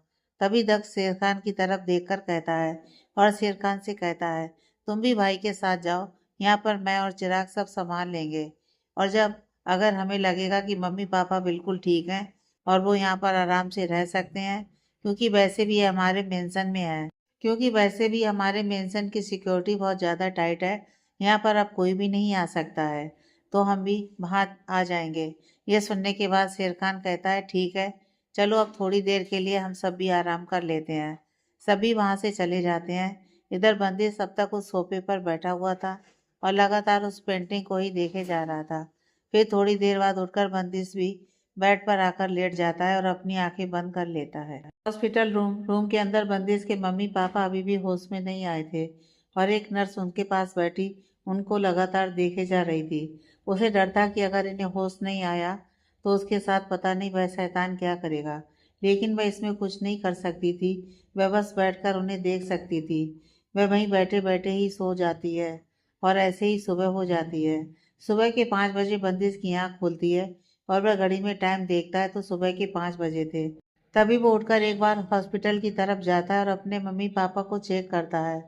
तभी दक्ष शेर खान की तरफ देखकर कहता है और शेर खान से कहता है, तुम भी भाई के साथ जाओ, यहाँ पर मैं और चिराग सब संभाल लेंगे। और जब अगर हमें लगेगा कि मम्मी पापा बिल्कुल ठीक हैं और वो यहाँ पर आराम से रह सकते हैं, क्योंकि वैसे भी ये हमारे मेंशन में है, क्योंकि वैसे भी हमारे मेंशन की सिक्योरिटी बहुत ज़्यादा टाइट है, यहाँ पर अब कोई भी नहीं आ सकता है, तो हम भी वहाँ आ जाएंगे। यह सुनने के बाद शेर खान कहता है, ठीक है, चलो अब थोड़ी देर के लिए हम सब भी आराम कर लेते हैं। सभी वहाँ से चले जाते हैं। इधर बंदिश अब तक उस सोफे पर बैठा हुआ था और लगातार उस पेंटिंग को ही देखे जा रहा था। फिर थोड़ी देर बाद उठकर बंदिश भी बेड पर आकर लेट जाता है और अपनी आंखें बंद कर लेता है। हॉस्पिटल रूम के अंदर बंदिश के मम्मी पापा अभी भी होश में नहीं आए थे और एक नर्स उनके पास बैठी उनको लगातार देखे जा रही थी। उसे डर था कि अगर इन्हें होश नहीं आया तो उसके साथ पता नहीं वह शैतान क्या करेगा, लेकिन वह इसमें कुछ नहीं कर सकती थी। वह बस बैठकर उन्हें देख सकती थी। वह वहीं बैठे बैठे ही सो जाती है और ऐसे ही सुबह हो जाती है। सुबह के 5 बजे बंदिश की आँख खुलती है और वह घड़ी में टाइम देखता है तो सुबह के 5 बजे थे। तभी वो उठकर एक बार हॉस्पिटल की तरफ जाता है और अपने मम्मी पापा को चेक करता है,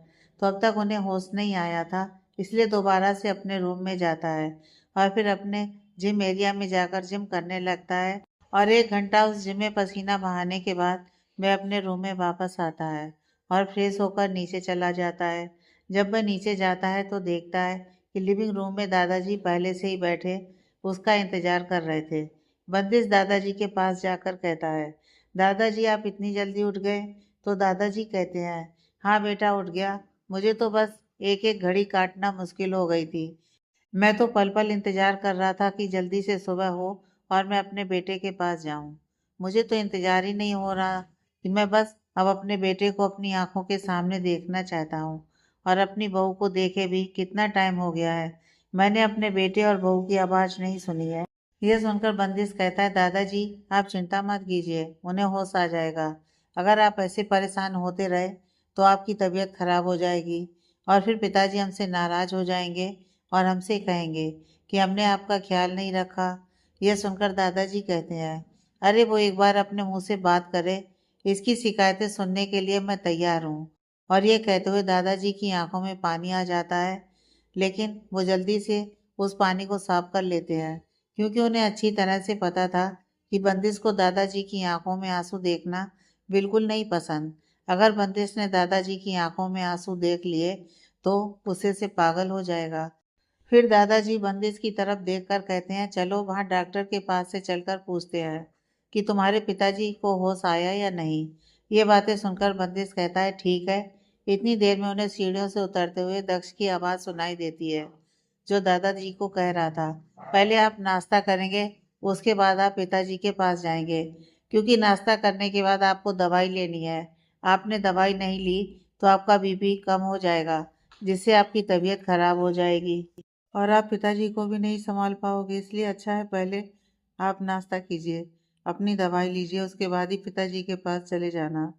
तो अब तक उन्हें होश नहीं आया था, इसलिए दोबारा से अपने रूम में जाता है और फिर अपने जिम एरिया में जाकर जिम करने लगता है। और 1 घंटा उस जिम में पसीना बहाने के बाद वह अपने रूम में वापस आता है और फ्रेश होकर नीचे चला जाता है। जब वह नीचे जाता है तो देखता है कि लिविंग रूम में दादाजी पहले से ही बैठे उसका इंतजार कर रहे थे। बंदिश दादाजी के पास जाकर कहता है, दादाजी आप इतनी जल्दी उठ गए। तो दादाजी कहते हैं, हाँ बेटा उठ गया, मुझे तो बस एक एक घड़ी काटना मुश्किल हो गई थी। मैं तो पल पल इंतजार कर रहा था कि जल्दी से सुबह हो और मैं अपने बेटे के पास जाऊं। मुझे तो इंतजार ही नहीं हो रहा कि मैं बस अब अपने बेटे को अपनी आंखों के सामने देखना चाहता हूँ। और अपनी बहू को देखे भी कितना टाइम हो गया है, मैंने अपने बेटे और बहू की आवाज़ नहीं सुनी है। यह सुनकर बंदिश कहता है, दादाजी आप चिंता मत कीजिए, उन्हें होश आ जाएगा। अगर आप ऐसे परेशान होते रहे तो आपकी तबीयत खराब हो जाएगी और फिर पिताजी हमसे नाराज हो जाएंगे और हमसे कहेंगे कि हमने आपका ख्याल नहीं रखा। यह सुनकर दादाजी कहते हैं, अरे वो एक बार अपने मुंह से बात करे, इसकी शिकायतें सुनने के लिए मैं तैयार हूँ। और ये कहते हुए दादाजी की आंखों में पानी आ जाता है, लेकिन वो जल्दी से उस पानी को साफ कर लेते हैं, क्योंकि उन्हें अच्छी तरह से पता था कि बंदिश को दादाजी की आंखों में आंसू देखना बिल्कुल नहीं पसंद। अगर बंदिश ने दादाजी की आंखों में आंसू देख लिए तो उसे से पागल हो जाएगा। फिर दादाजी बंदिश की तरफ देखकर कहते हैं, चलो वहाँ डॉक्टर के पास से चलकर पूछते हैं कि तुम्हारे पिताजी को होश आया या नहीं। ये बातें सुनकर बंदिश कहता है, ठीक है। इतनी देर में उन्हें सीढ़ियों से उतरते हुए दक्ष की आवाज़ सुनाई देती है, जो दादाजी को कह रहा था, पहले आप नाश्ता करेंगे, उसके बाद आप पिताजी के पास जाएंगे, क्योंकि नाश्ता करने के बाद आपको दवाई लेनी है। आपने दवाई नहीं ली तो आपका बीपी कम हो जाएगा, जिससे आपकी तबीयत खराब हो जाएगी और आप पिताजी को भी नहीं संभाल पाओगे। इसलिए अच्छा है पहले आप नाश्ता कीजिए, अपनी दवाई लीजिए, उसके बाद ही पिताजी के पास चले जाना।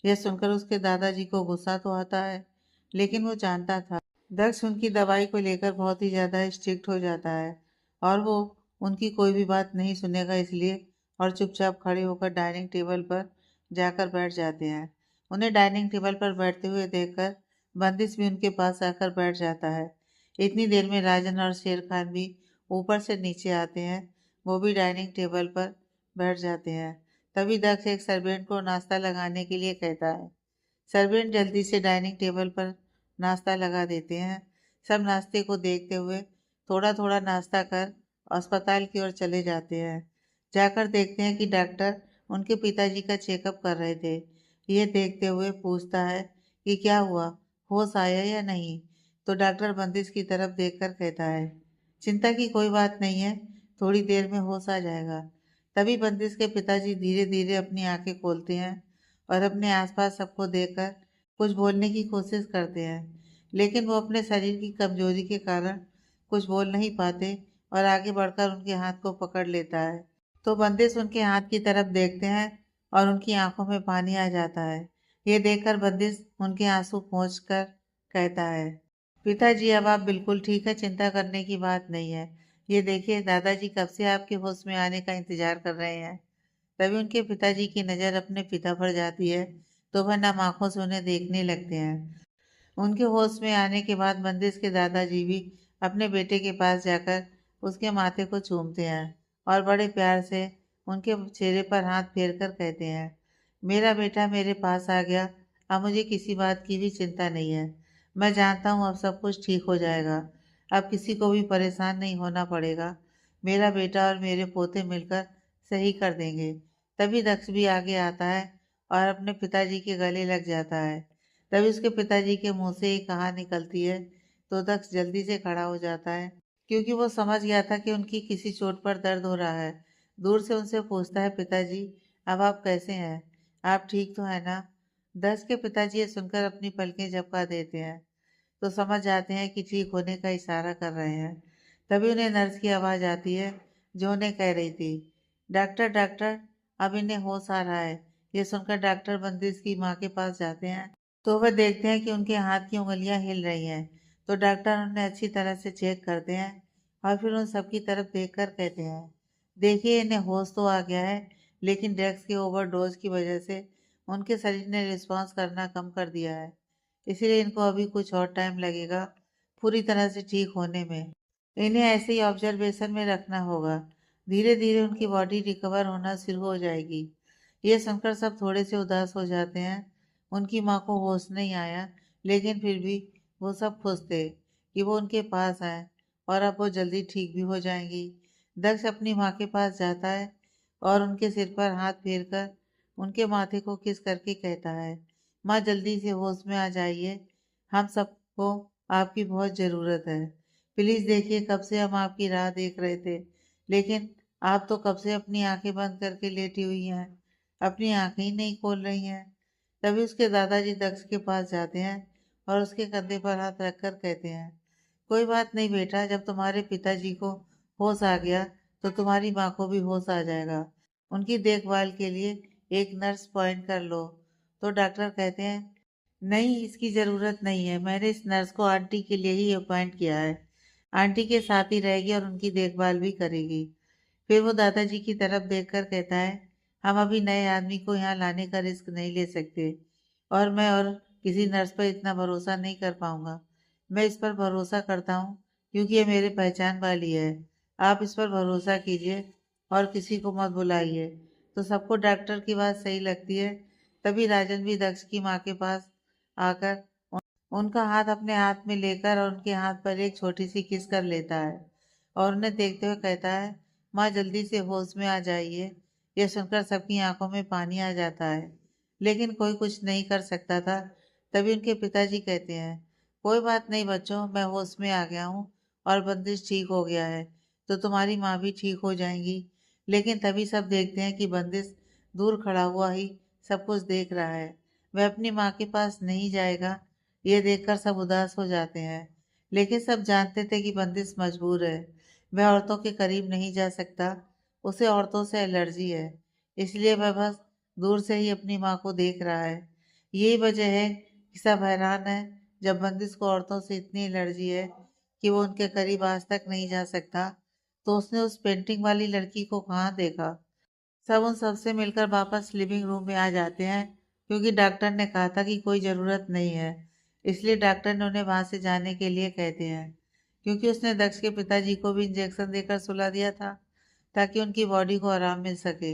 यह सुनकर उसके दादाजी को गुस्सा तो आता है, लेकिन वो जानता था दक्ष उनकी दवाई को लेकर बहुत ही ज़्यादा स्ट्रिक्ट हो जाता है और वो उनकी कोई भी बात नहीं सुनेगा, इसलिए और चुपचाप खड़े होकर डाइनिंग टेबल पर जाकर बैठ जाते हैं। उन्हें डाइनिंग टेबल पर बैठते हुए देखकर बंदिश भी उनके पास आकर बैठ जाता है। इतनी देर में राजन और शेर खान भी ऊपर से नीचे आते हैं, वो भी डाइनिंग टेबल पर बैठ जाते हैं। तभी दक्ष एक सर्वेंट को नाश्ता लगाने के लिए कहता है। सर्वेंट जल्दी से डाइनिंग टेबल पर नाश्ता लगा देते हैं। सब नाश्ते को देखते हुए थोड़ा थोड़ा नाश्ता कर अस्पताल की ओर चले जाते हैं। जाकर देखते हैं कि डॉक्टर उनके पिताजी का चेकअप कर रहे थे। ये देखते हुए पूछता है कि क्या हुआ, होश आया या नहीं? तो डॉक्टर बंदिश की तरफ देखकर कहता है, चिंता की कोई बात नहीं है, थोड़ी देर में होश आ जाएगा। तभी बंदिश के पिताजी धीरे धीरे अपनी आंखें खोलते हैं और अपने आसपास सबको देखकर कुछ बोलने की कोशिश करते हैं, लेकिन वो अपने शरीर की कमजोरी के कारण कुछ बोल नहीं पाते और आगे बढ़कर उनके हाथ को पकड़ लेता है। तो बंदिश उनके हाथ की तरफ देखते हैं और उनकी आंखों में पानी आ जाता है। ये देखकर बंदिश उनके आंसू पोंछ कर कहता है, पिताजी अब आप बिल्कुल ठीक है, चिंता करने की बात नहीं है। ये देखिए दादाजी कब से आपके होश में आने का इंतजार कर रहे हैं। तभी उनके पिताजी की नज़र अपने पिता पर जाती है, तो वह नम आंखों से उन्हें देखने लगते हैं। उनके होश में आने के बाद बंदिश के दादाजी भी अपने बेटे के पास जाकर उसके माथे को चूमते हैं और बड़े प्यार से उनके चेहरे पर हाथ फेर कर कहते हैं, मेरा बेटा मेरे पास आ गया, अब मुझे किसी बात की भी चिंता नहीं है। मैं जानता हूँ अब सब कुछ ठीक हो जाएगा, अब किसी को भी परेशान नहीं होना पड़ेगा। मेरा बेटा और मेरे पोते मिलकर सही कर देंगे। तभी दक्ष भी आगे आता है और अपने पिताजी के गले लग जाता है। तभी उसके पिताजी के मुंह से एक कहा निकलती है, तो दक्ष जल्दी से खड़ा हो जाता है, क्योंकि वो समझ गया था कि उनकी किसी चोट पर दर्द हो रहा है। दूर से उनसे पूछता है, पिताजी अब आप कैसे हैं, आप ठीक तो है ना? दक्ष के पिताजी ये सुनकर अपनी पलकें झपका देते हैं, तो समझ जाते हैं कि ठीक होने का इशारा कर रहे हैं। तभी उन्हें नर्स की आवाज़ आती है, जो उन्हें कह रही थी, डॉक्टर डॉक्टर, अब इन्हें होश आ रहा है। ये सुनकर डॉक्टर बंदिश की माँ के पास जाते हैं, तो वह देखते हैं कि उनके हाथ की उंगलियां हिल रही हैं। तो डॉक्टर उन्हें अच्छी तरह से चेक करते हैं और फिर उन सबकी तरफ देखकर कहते हैं, देखिए इन्हें होश तो आ गया है, लेकिन ड्रग्स के ओवरडोज की वजह से उनके शरीर ने रिस्पॉन्स करना कम कर दिया है, इसीलिए इनको अभी कुछ और टाइम लगेगा पूरी तरह से ठीक होने में। इन्हें ऐसे ही ऑब्जर्वेशन में रखना होगा, धीरे धीरे उनकी बॉडी रिकवर होना शुरू हो जाएगी। ये सुनकर सब थोड़े से उदास हो जाते हैं। उनकी माँ को होश नहीं आया, लेकिन फिर भी वो सब खुश थे कि वो उनके पास आए और अब वो जल्दी ठीक भी हो जाएंगी। दक्ष अपनी माँ के पास जाता है और उनके सिर पर हाथ फेर कर उनके माथे को किस करके कहता है, माँ जल्दी से होश में आ जाइए, हम सबको आपकी बहुत ज़रूरत है। प्लीज़ देखिए कब से हम आपकी राह देख रहे थे, लेकिन आप तो कब से अपनी आंखें बंद करके लेटी हुई हैं, अपनी आंखें ही नहीं खोल रही हैं। तभी उसके दादाजी दक्ष के पास जाते हैं और उसके कंधे पर हाथ रखकर कहते हैं, कोई बात नहीं बेटा, जब तुम्हारे पिताजी को होश आ गया तो तुम्हारी माँ को भी होश आ जाएगा। उनकी देखभाल के लिए एक नर्स पॉइंट कर लो। तो डॉक्टर कहते हैं, नहीं इसकी ज़रूरत नहीं है, मैंने इस नर्स को आंटी के लिए ही अपॉइंट किया है, आंटी के साथ ही रहेगी और उनकी देखभाल भी करेगी। फिर वो दादाजी की तरफ देखकर कहता है, हम अभी नए आदमी को यहाँ लाने का रिस्क नहीं ले सकते और मैं और किसी नर्स पर इतना भरोसा नहीं कर पाऊंगा। मैं इस पर भरोसा करता हूँ क्योंकि ये मेरे पहचान वाली है। आप इस पर भरोसा कीजिए और किसी को मत बुलाइए। तो सबको डॉक्टर की बात सही लगती है। तभी राजन भी दक्ष की माँ के पास आकर उनका हाथ अपने हाथ में लेकर और उनके हाथ पर एक छोटी सी किस कर लेता है और उन्हें देखते हुए कहता है, माँ जल्दी से होश में आ जाइए। यह सुनकर सबकी आंखों में पानी आ जाता है, लेकिन कोई कुछ नहीं कर सकता था। तभी उनके पिताजी कहते हैं, कोई बात नहीं बच्चों, मैं होश में आ गया हूँ और बंदिश ठीक हो गया है, तो तुम्हारी माँ भी ठीक हो जाएंगी। लेकिन तभी सब देखते हैं कि बंदिश दूर खड़ा हुआ ही सब कुछ देख रहा है, वह अपनी माँ के पास नहीं जाएगा। ये देखकर सब उदास हो जाते हैं, लेकिन सब जानते थे कि बंदिश मजबूर है, वह औरतों के करीब नहीं जा सकता, उसे औरतों से एलर्जी है, इसलिए वह बस दूर से ही अपनी माँ को देख रहा है। यही वजह है कि सब हैरान है, जब बंदिश को औरतों से इतनी एलर्जी है कि वो उनके करीब आज तक नहीं जा सकता, तो उसने उस पेंटिंग वाली लड़की को कहाँ देखा। सब उन सबसे मिलकर वापस लिविंग रूम में आ जाते हैं, क्योंकि डॉक्टर ने कहा था कि कोई ज़रूरत नहीं है, इसलिए डॉक्टर ने उन्हें वहां से जाने के लिए कहते हैं, क्योंकि उसने दक्ष के पिताजी को भी इंजेक्शन देकर सुला दिया था ताकि उनकी बॉडी को आराम मिल सके।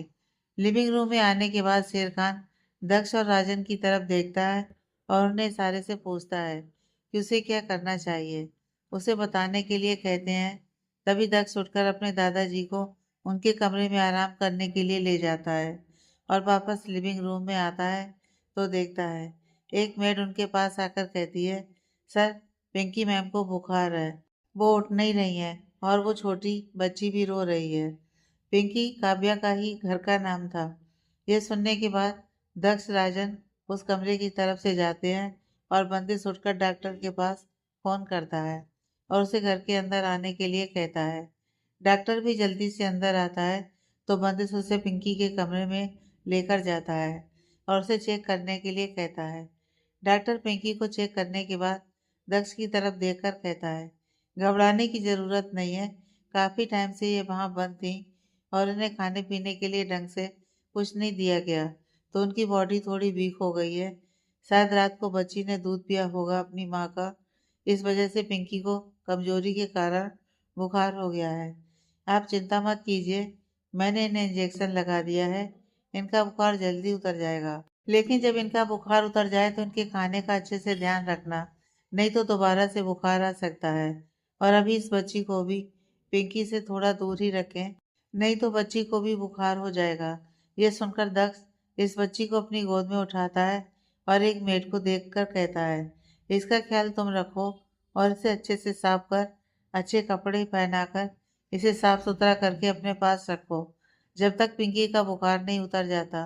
लिविंग रूम में आने के बाद शेर खान दक्ष और राजन की तरफ देखता है और उन्हें इशारे से पूछता है कि उसे क्या करना चाहिए, उसे बताने के लिए कहते हैं। तभी दक्ष उठकर अपने दादाजी को उनके कमरे में आराम करने के लिए ले जाता है और वापस लिविंग रूम में आता है तो देखता है एक मेड उनके पास आकर कहती है, सर, पिंकी मैम को बुखार है, वो उठ नहीं रही है और वो छोटी बच्ची भी रो रही है। पिंकी काव्या का ही घर का नाम था। यह सुनने के बाद दक्ष राजन उस कमरे की तरफ से जाते हैं और बंदिश उठकर डॉक्टर के पास फोन करता है और उसे घर के अंदर आने के लिए कहता है। डॉक्टर भी जल्दी से अंदर आता है तो बंदिश उसे पिंकी के कमरे में लेकर जाता है और उसे चेक करने के लिए कहता है। डॉक्टर पिंकी को चेक करने के बाद दक्ष की तरफ देखकर कहता है, घबराने की ज़रूरत नहीं है, काफ़ी टाइम से ये वहाँ बंद थी और इन्हें खाने पीने के लिए ढंग से कुछ नहीं दिया गया तो उनकी बॉडी थोड़ी वीक हो गई है। शायद रात को बच्ची ने दूध पिया होगा अपनी माँ का, इस वजह से पिंकी को कमजोरी के कारण बुखार हो गया है। आप चिंता मत कीजिए, मैंने इन्हें इंजेक्शन लगा दिया है, इनका बुखार जल्दी उतर जाएगा। लेकिन जब इनका बुखार उतर जाए तो इनके खाने का अच्छे से ध्यान रखना, नहीं तो दोबारा से बुखार आ सकता है। और अभी इस बच्ची को भी पिंकी से थोड़ा दूर ही रखें, नहीं तो बच्ची को भी बुखार हो जाएगा। ये सुनकर दक्ष इस बच्ची को अपनी गोद में उठाता है और एक मेड को देखकर कहता है, इसका ख्याल तुम रखो और इसे अच्छे से साफ कर, अच्छे कपड़े पहनाकर इसे साफ सुथरा करके अपने पास रखो जब तक पिंकी का बुखार नहीं उतर जाता।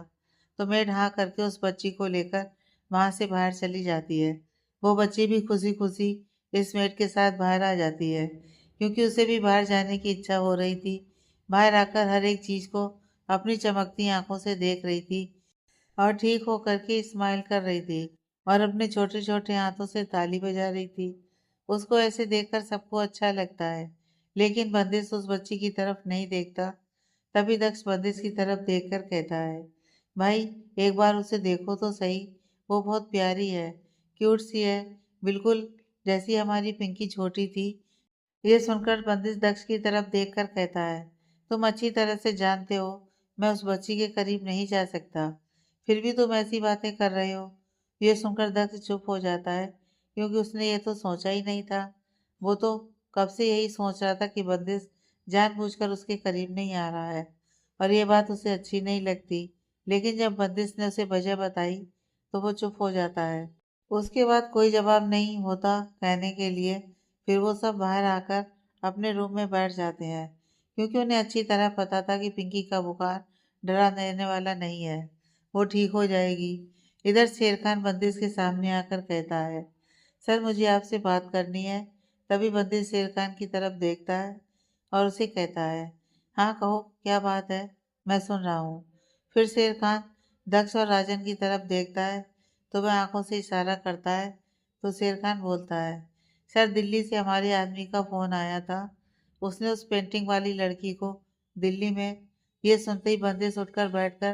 तो मेड हाँ करके उस बच्ची को लेकर वहां से बाहर चली जाती है। वो बच्ची भी खुशी खुशी इस मेड के साथ बाहर आ जाती है क्योंकि उसे भी बाहर जाने की इच्छा हो रही थी। बाहर आकर हर एक चीज को अपनी चमकती आंखों से देख रही थी और ठीक होकर के स्माइल कर रही थी और अपने छोटे छोटे हाथों से ताली बजा रही थी। उसको ऐसे देखकर सबको अच्छा लगता है, लेकिन बंदिश उस बच्ची की तरफ नहीं देखता। तभी दक्ष बंदिश की तरफ देखकर कहता है, भाई, एक बार उसे देखो तो सही, वो बहुत प्यारी है, क्यूट सी है, बिल्कुल जैसी हमारी पिंकी छोटी थी। ये सुनकर बंदिश दक्ष की तरफ देखकर कहता है, तुम अच्छी तरह से जानते हो मैं उस बच्ची के करीब नहीं जा सकता, फिर भी तुम ऐसी बातें कर रहे हो। ये सुनकर दक्ष चुप हो जाता है क्योंकि उसने ये तो सोचा ही नहीं था। वो तो कब से यही सोच रहा था कि बंदिश जानबूझकर उसके करीब नहीं आ रहा है और ये बात उसे अच्छी नहीं लगती। लेकिन जब बंदिश ने उसे वजह बताई तो वो चुप हो जाता है। उसके बाद कोई जवाब नहीं होता कहने के लिए। फिर वो सब बाहर आकर अपने रूम में बैठ जाते हैं क्योंकि उन्हें अच्छी तरह पता था कि पिंकी का बुखार डरा देने वाला नहीं है, वो ठीक हो जाएगी। इधर शेर खान बंदिश के सामने आकर कहता है, सर, मुझे आपसे बात करनी है। तभी बंदिश शेर खान की तरफ देखता है और उसे कहता है, हाँ कहो, क्या बात है, मैं सुन रहा हूँ। फिर शेर खान दक्ष और राजन की तरफ देखता है तो वह आंखों से इशारा करता है तो शेर खान बोलता है, सर, दिल्ली से हमारे आदमी का फोन आया था, उसने उस पेंटिंग वाली लड़की को दिल्ली में। ये सुनते ही बंदिश उठकर बैठकर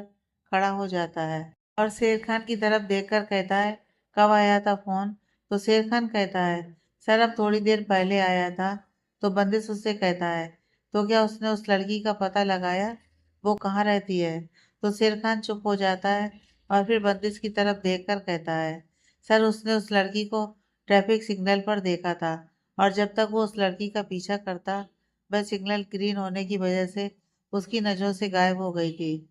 खड़ा हो जाता है और शेर खान की तरफ देखकर कहता है, कब आया था फोन? तो शेर खान कहता है, सर, अब थोड़ी देर पहले आया था। तो बंदिश उससे कहता है, तो क्या उसने उस लड़की का पता लगाया, वो कहाँ रहती है? तो शेर खान चुप हो जाता है और फिर बंदिश की तरफ देखकर कहता है, सर, उसने उस लड़की को ट्रैफिक सिग्नल पर देखा था और जब तक वो उस लड़की का पीछा करता, वह सिग्नल ग्रीन होने की वजह से उसकी नज़रों से गायब हो गई थी।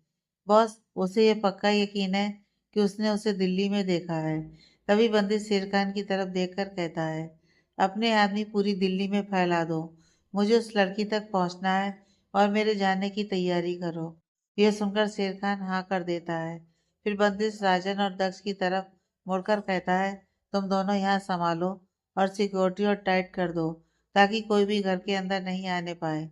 बॉस, उसे ये पक्का यकीन है कि उसने उसे दिल्ली में देखा है। तभी बंदिश शेर खान की तरफ देखकर कहता है, अपने आदमी पूरी दिल्ली में फैला दो, मुझे उस लड़की तक पहुंचना है और मेरे जाने की तैयारी करो। यह सुनकर शेर खान हाँ कर देता है। फिर बंदिश राजन और दक्ष की तरफ मुड़कर कहता है, तुम दोनों यहाँ संभालो और सिक्योरिटी और टाइट कर दो ताकि कोई भी घर के अंदर नहीं आने पाए,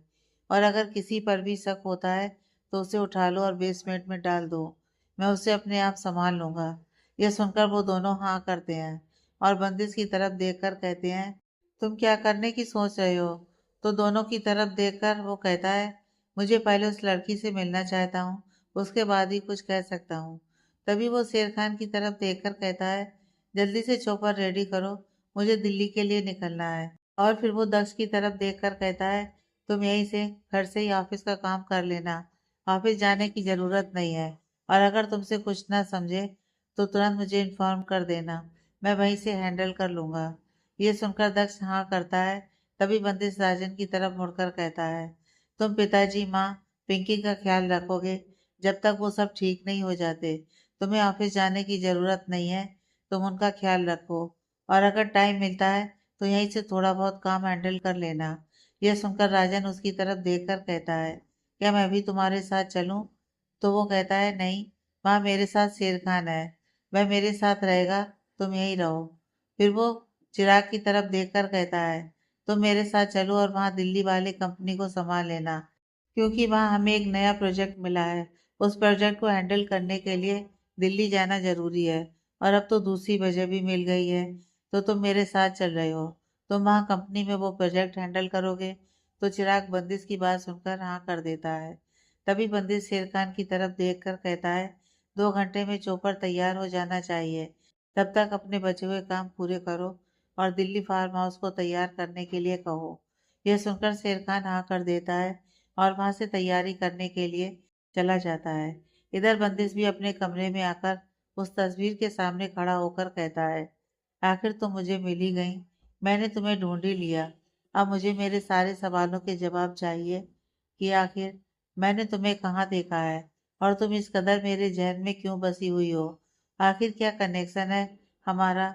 और अगर किसी पर भी शक होता है तो उसे उठा लो और बेसमेंट में डाल दो, मैं उसे अपने आप संभाल लूंगा। यह सुनकर वो दोनों हाँ करते हैं और बंदिश की तरफ देखकर कहते हैं, तुम क्या करने की सोच रहे हो? तो दोनों की तरफ देखकर वो कहता है, मुझे पहले उस लड़की से मिलना चाहता हूँ, उसके बाद ही कुछ कह सकता हूँ। तभी वो शेर खान की तरफ देखकर कहता है, जल्दी से चौपर रेडी करो, मुझे दिल्ली के लिए निकलना है। और फिर वो दक्ष की तरफ देखकर कहता है, तुम यहीं से घर से ही ऑफिस का काम कर लेना, ऑफिस जाने की ज़रूरत नहीं है, और अगर तुमसे कुछ ना समझे तो तुरंत मुझे इन्फॉर्म कर देना, मैं वहीं से हैंडल कर लूँगा। ये सुनकर दक्ष हाँ करता है। तभी बंदिश राजन की तरफ मुड़कर कहता है, तुम पिताजी, माँ, पिंकी का ख्याल रखोगे जब तक वो सब ठीक नहीं हो जाते। तुम्हें ऑफिस जाने की ज़रूरत नहीं है, तुम उनका ख्याल रखो और अगर टाइम मिलता है तो यहीं से थोड़ा बहुत काम हैंडल कर लेना। यह सुनकर राजन उसकी तरफ देखकर कहता है, क्या मैं भी तुम्हारे साथ चलूं? तो वो कहता है, नहीं, वहाँ मेरे साथ शेर खान है, वह मेरे साथ रहेगा, तुम यहीं रहो। फिर वो चिराग की तरफ देखकर कहता है, तुम मेरे साथ चलो और वहाँ दिल्ली वाले कंपनी को संभाल लेना, क्योंकि वहाँ हमें एक नया प्रोजेक्ट मिला है। उस प्रोजेक्ट को हैंडल करने के लिए दिल्ली जाना जरूरी है और अब तो दूसरी वजह भी मिल गई है, तो तुम मेरे साथ चल रहे हो। तुम वहाँ कंपनी में वो प्रोजेक्ट हैंडल करोगे। तो चिराग बंदिश की बात सुनकर हाँ कर देता है। तभी बंदिश शेर खान की तरफ देखकर कहता है, 2 घंटे में चौपर तैयार हो जाना चाहिए, तब तक अपने बचे हुए काम पूरे करो और दिल्ली फार्म हाउस को तैयार करने के लिए कहो। यह सुनकर शेर खान हाँ कर देता है और वहां से तैयारी करने के लिए चला जाता है। इधर बंदिश भी अपने कमरे में आकर उस तस्वीर के सामने खड़ा होकर कहता है, आखिर तुम मुझे मिल ही गई, मैंने तुम्हें ढूंढ ही लिया। अब मुझे मेरे सारे सवालों के जवाब चाहिए कि आखिर मैंने तुम्हें कहाँ देखा है और तुम इस कदर मेरे जहन में क्यों बसी हुई हो। आखिर क्या कनेक्शन है हमारा?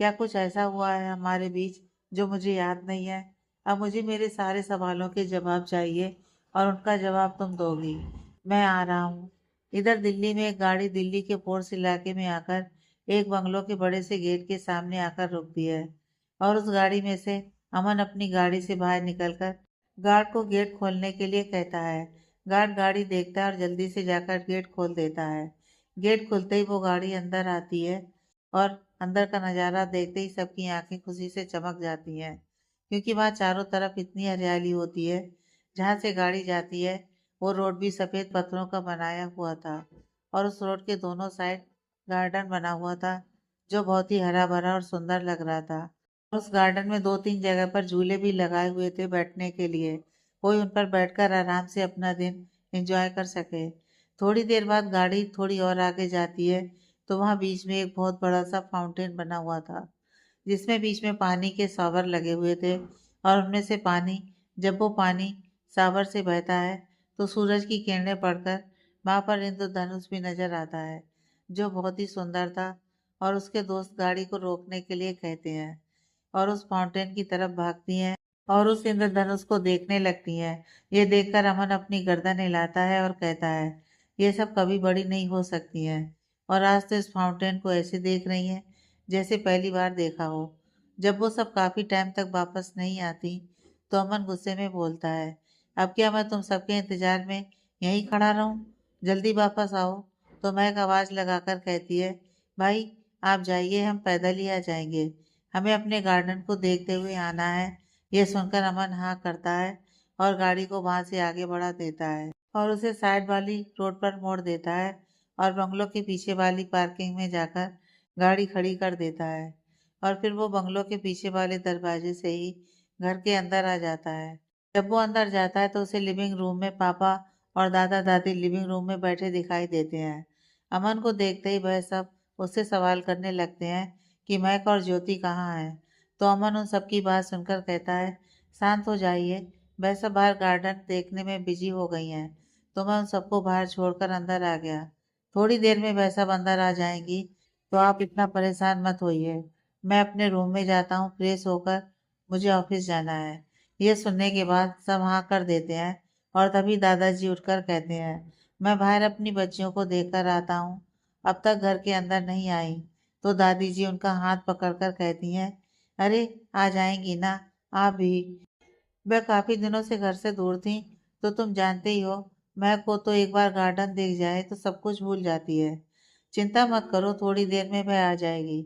क्या कुछ ऐसा हुआ है हमारे बीच जो मुझे याद नहीं है? अब मुझे मेरे सारे सवालों के जवाब चाहिए और उनका जवाब तुम दोगी। मैं आ रहा हूँ। इधर दिल्ली में एक गाड़ी दिल्ली के फोर्स इलाके में आकर एक बंगलों के बड़े से गेट के सामने आकर रुकती है और उस गाड़ी में से अमन अपनी गाड़ी से बाहर निकलकर गार्ड को गेट खोलने के लिए कहता है। गार्ड गाड़ी देखता है और जल्दी से जाकर गेट खोल देता है। गेट खुलते ही वो गाड़ी अंदर आती है और अंदर का नज़ारा देखते ही सबकी आंखें खुशी से चमक जाती हैं, क्योंकि वहाँ चारों तरफ इतनी हरियाली होती है। जहाँ से गाड़ी जाती है वो रोड भी सफ़ेद पत्थरों का बनाया हुआ था और उस रोड के दोनों साइड गार्डन बना हुआ था जो बहुत ही हरा भरा और सुंदर लग रहा था। और उस गार्डन में 2-3 जगह पर झूले भी लगाए हुए थे बैठने के लिए, कोई उन पर बैठकर आराम से अपना दिन एंजॉय कर सके। थोड़ी देर बाद गाड़ी थोड़ी और आगे जाती है तो वहाँ बीच में एक बहुत बड़ा सा फाउंटेन बना हुआ था, जिसमें बीच में पानी के शावर लगे हुए थे और उनमें से पानी, जब वो पानी शावर से बहता है तो सूरज की किरणें पड़कर वहाँ पर इंद्रधनुष भी नजर आता है, जो बहुत ही सुंदर था। और उसके दोस्त गाड़ी को रोकने के लिए कहते हैं और उस फाउंटेन की तरफ भागती हैं और उस इंद्रधनुष को देखने लगती हैं। ये देखकर अमन अपनी गर्दन हिलाता है और कहता है, ये सब कभी बड़ी नहीं हो सकती हैं और आज तो इस फाउंटेन को ऐसे देख रही हैं जैसे पहली बार देखा हो। जब वो सब काफी टाइम तक वापस नहीं आती तो अमन गुस्से में बोलता है, अब क्या मैं तुम सबके इंतजार में यहीं खड़ा रहूं? जल्दी वापस आओ। तो महक आवाज लगाकर कहती है, भाई आप जाइए, हम पैदल ही आ जाएंगे, हमें अपने गार्डन को देखते हुए आना है। यह सुनकर अमन हाँ करता है और गाड़ी को वहां से आगे बढ़ा देता है और उसे साइड वाली रोड पर मोड़ देता है और बंगलों के पीछे वाली पार्किंग में जाकर गाड़ी खड़ी कर देता है और फिर वो बंगलों के पीछे वाले दरवाजे से ही घर के अंदर आ जाता है। जब वो अंदर जाता है तो उसे लिविंग रूम में पापा और दादा दादी लिविंग रूम में बैठे दिखाई देते हैं। अमन को देखते ही वह सब उससे सवाल करने लगते हैं कि महक और ज्योति कहाँ है। तो अमन उन सबकी बात सुनकर कहता है, शांत हो जाइए, वह सब बाहर गार्डन देखने में बिजी हो गई हैं, तो मैं उन सबको बाहर छोड़कर अंदर आ गया। थोड़ी देर में वह सब अंदर आ जाएंगी, तो आप इतना परेशान मत होइए। मैं अपने रूम में जाता हूँ फ्रेश होकर, मुझे ऑफिस जाना है। यह सुनने के बाद सब हाँ कर देते हैं और तभी दादाजी उठकर कहते हैं, मैं बाहर अपनी बच्चियों को देखकर आता हूँ, अब तक घर के अंदर नहीं आई। तो दादी जी उनका हाथ पकड़कर कहती हैं, अरे आ जाएंगी ना आप भी, वह काफी दिनों से घर से दूर थी, तो तुम जानते ही हो, महक को तो एक बार गार्डन देख जाए तो सब कुछ भूल जाती है। चिंता मत करो, थोड़ी देर में वह आ जाएगी।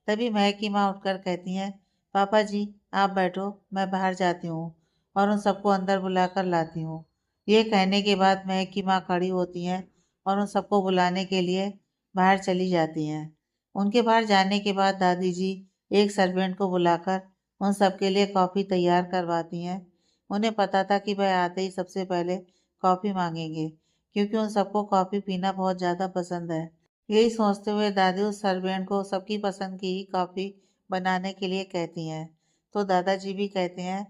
तभी महक की माँ उठकर कहती हैं, पापा जी आप बैठो, मैं बाहर जाती हूँ और उन सबको अंदर बुलाकर लाती हूँ। ये कहने के बाद महक की माँ खड़ी होती हैं और उन सबको बुलाने के लिए बाहर चली जाती हैं। उनके बाहर जाने के बाद दादी जी एक सर्वेंट को बुलाकर उन सबके लिए कॉफ़ी तैयार करवाती हैं। उन्हें पता था कि वह आते ही सबसे पहले कॉफ़ी मांगेंगे, क्योंकि उन सबको कॉफ़ी पीना बहुत ज़्यादा पसंद है। यही सोचते हुए दादी उस सर्वेंट को सबकी पसंद की ही कॉफ़ी बनाने के लिए कहती हैं। तो दादाजी भी कहते हैं,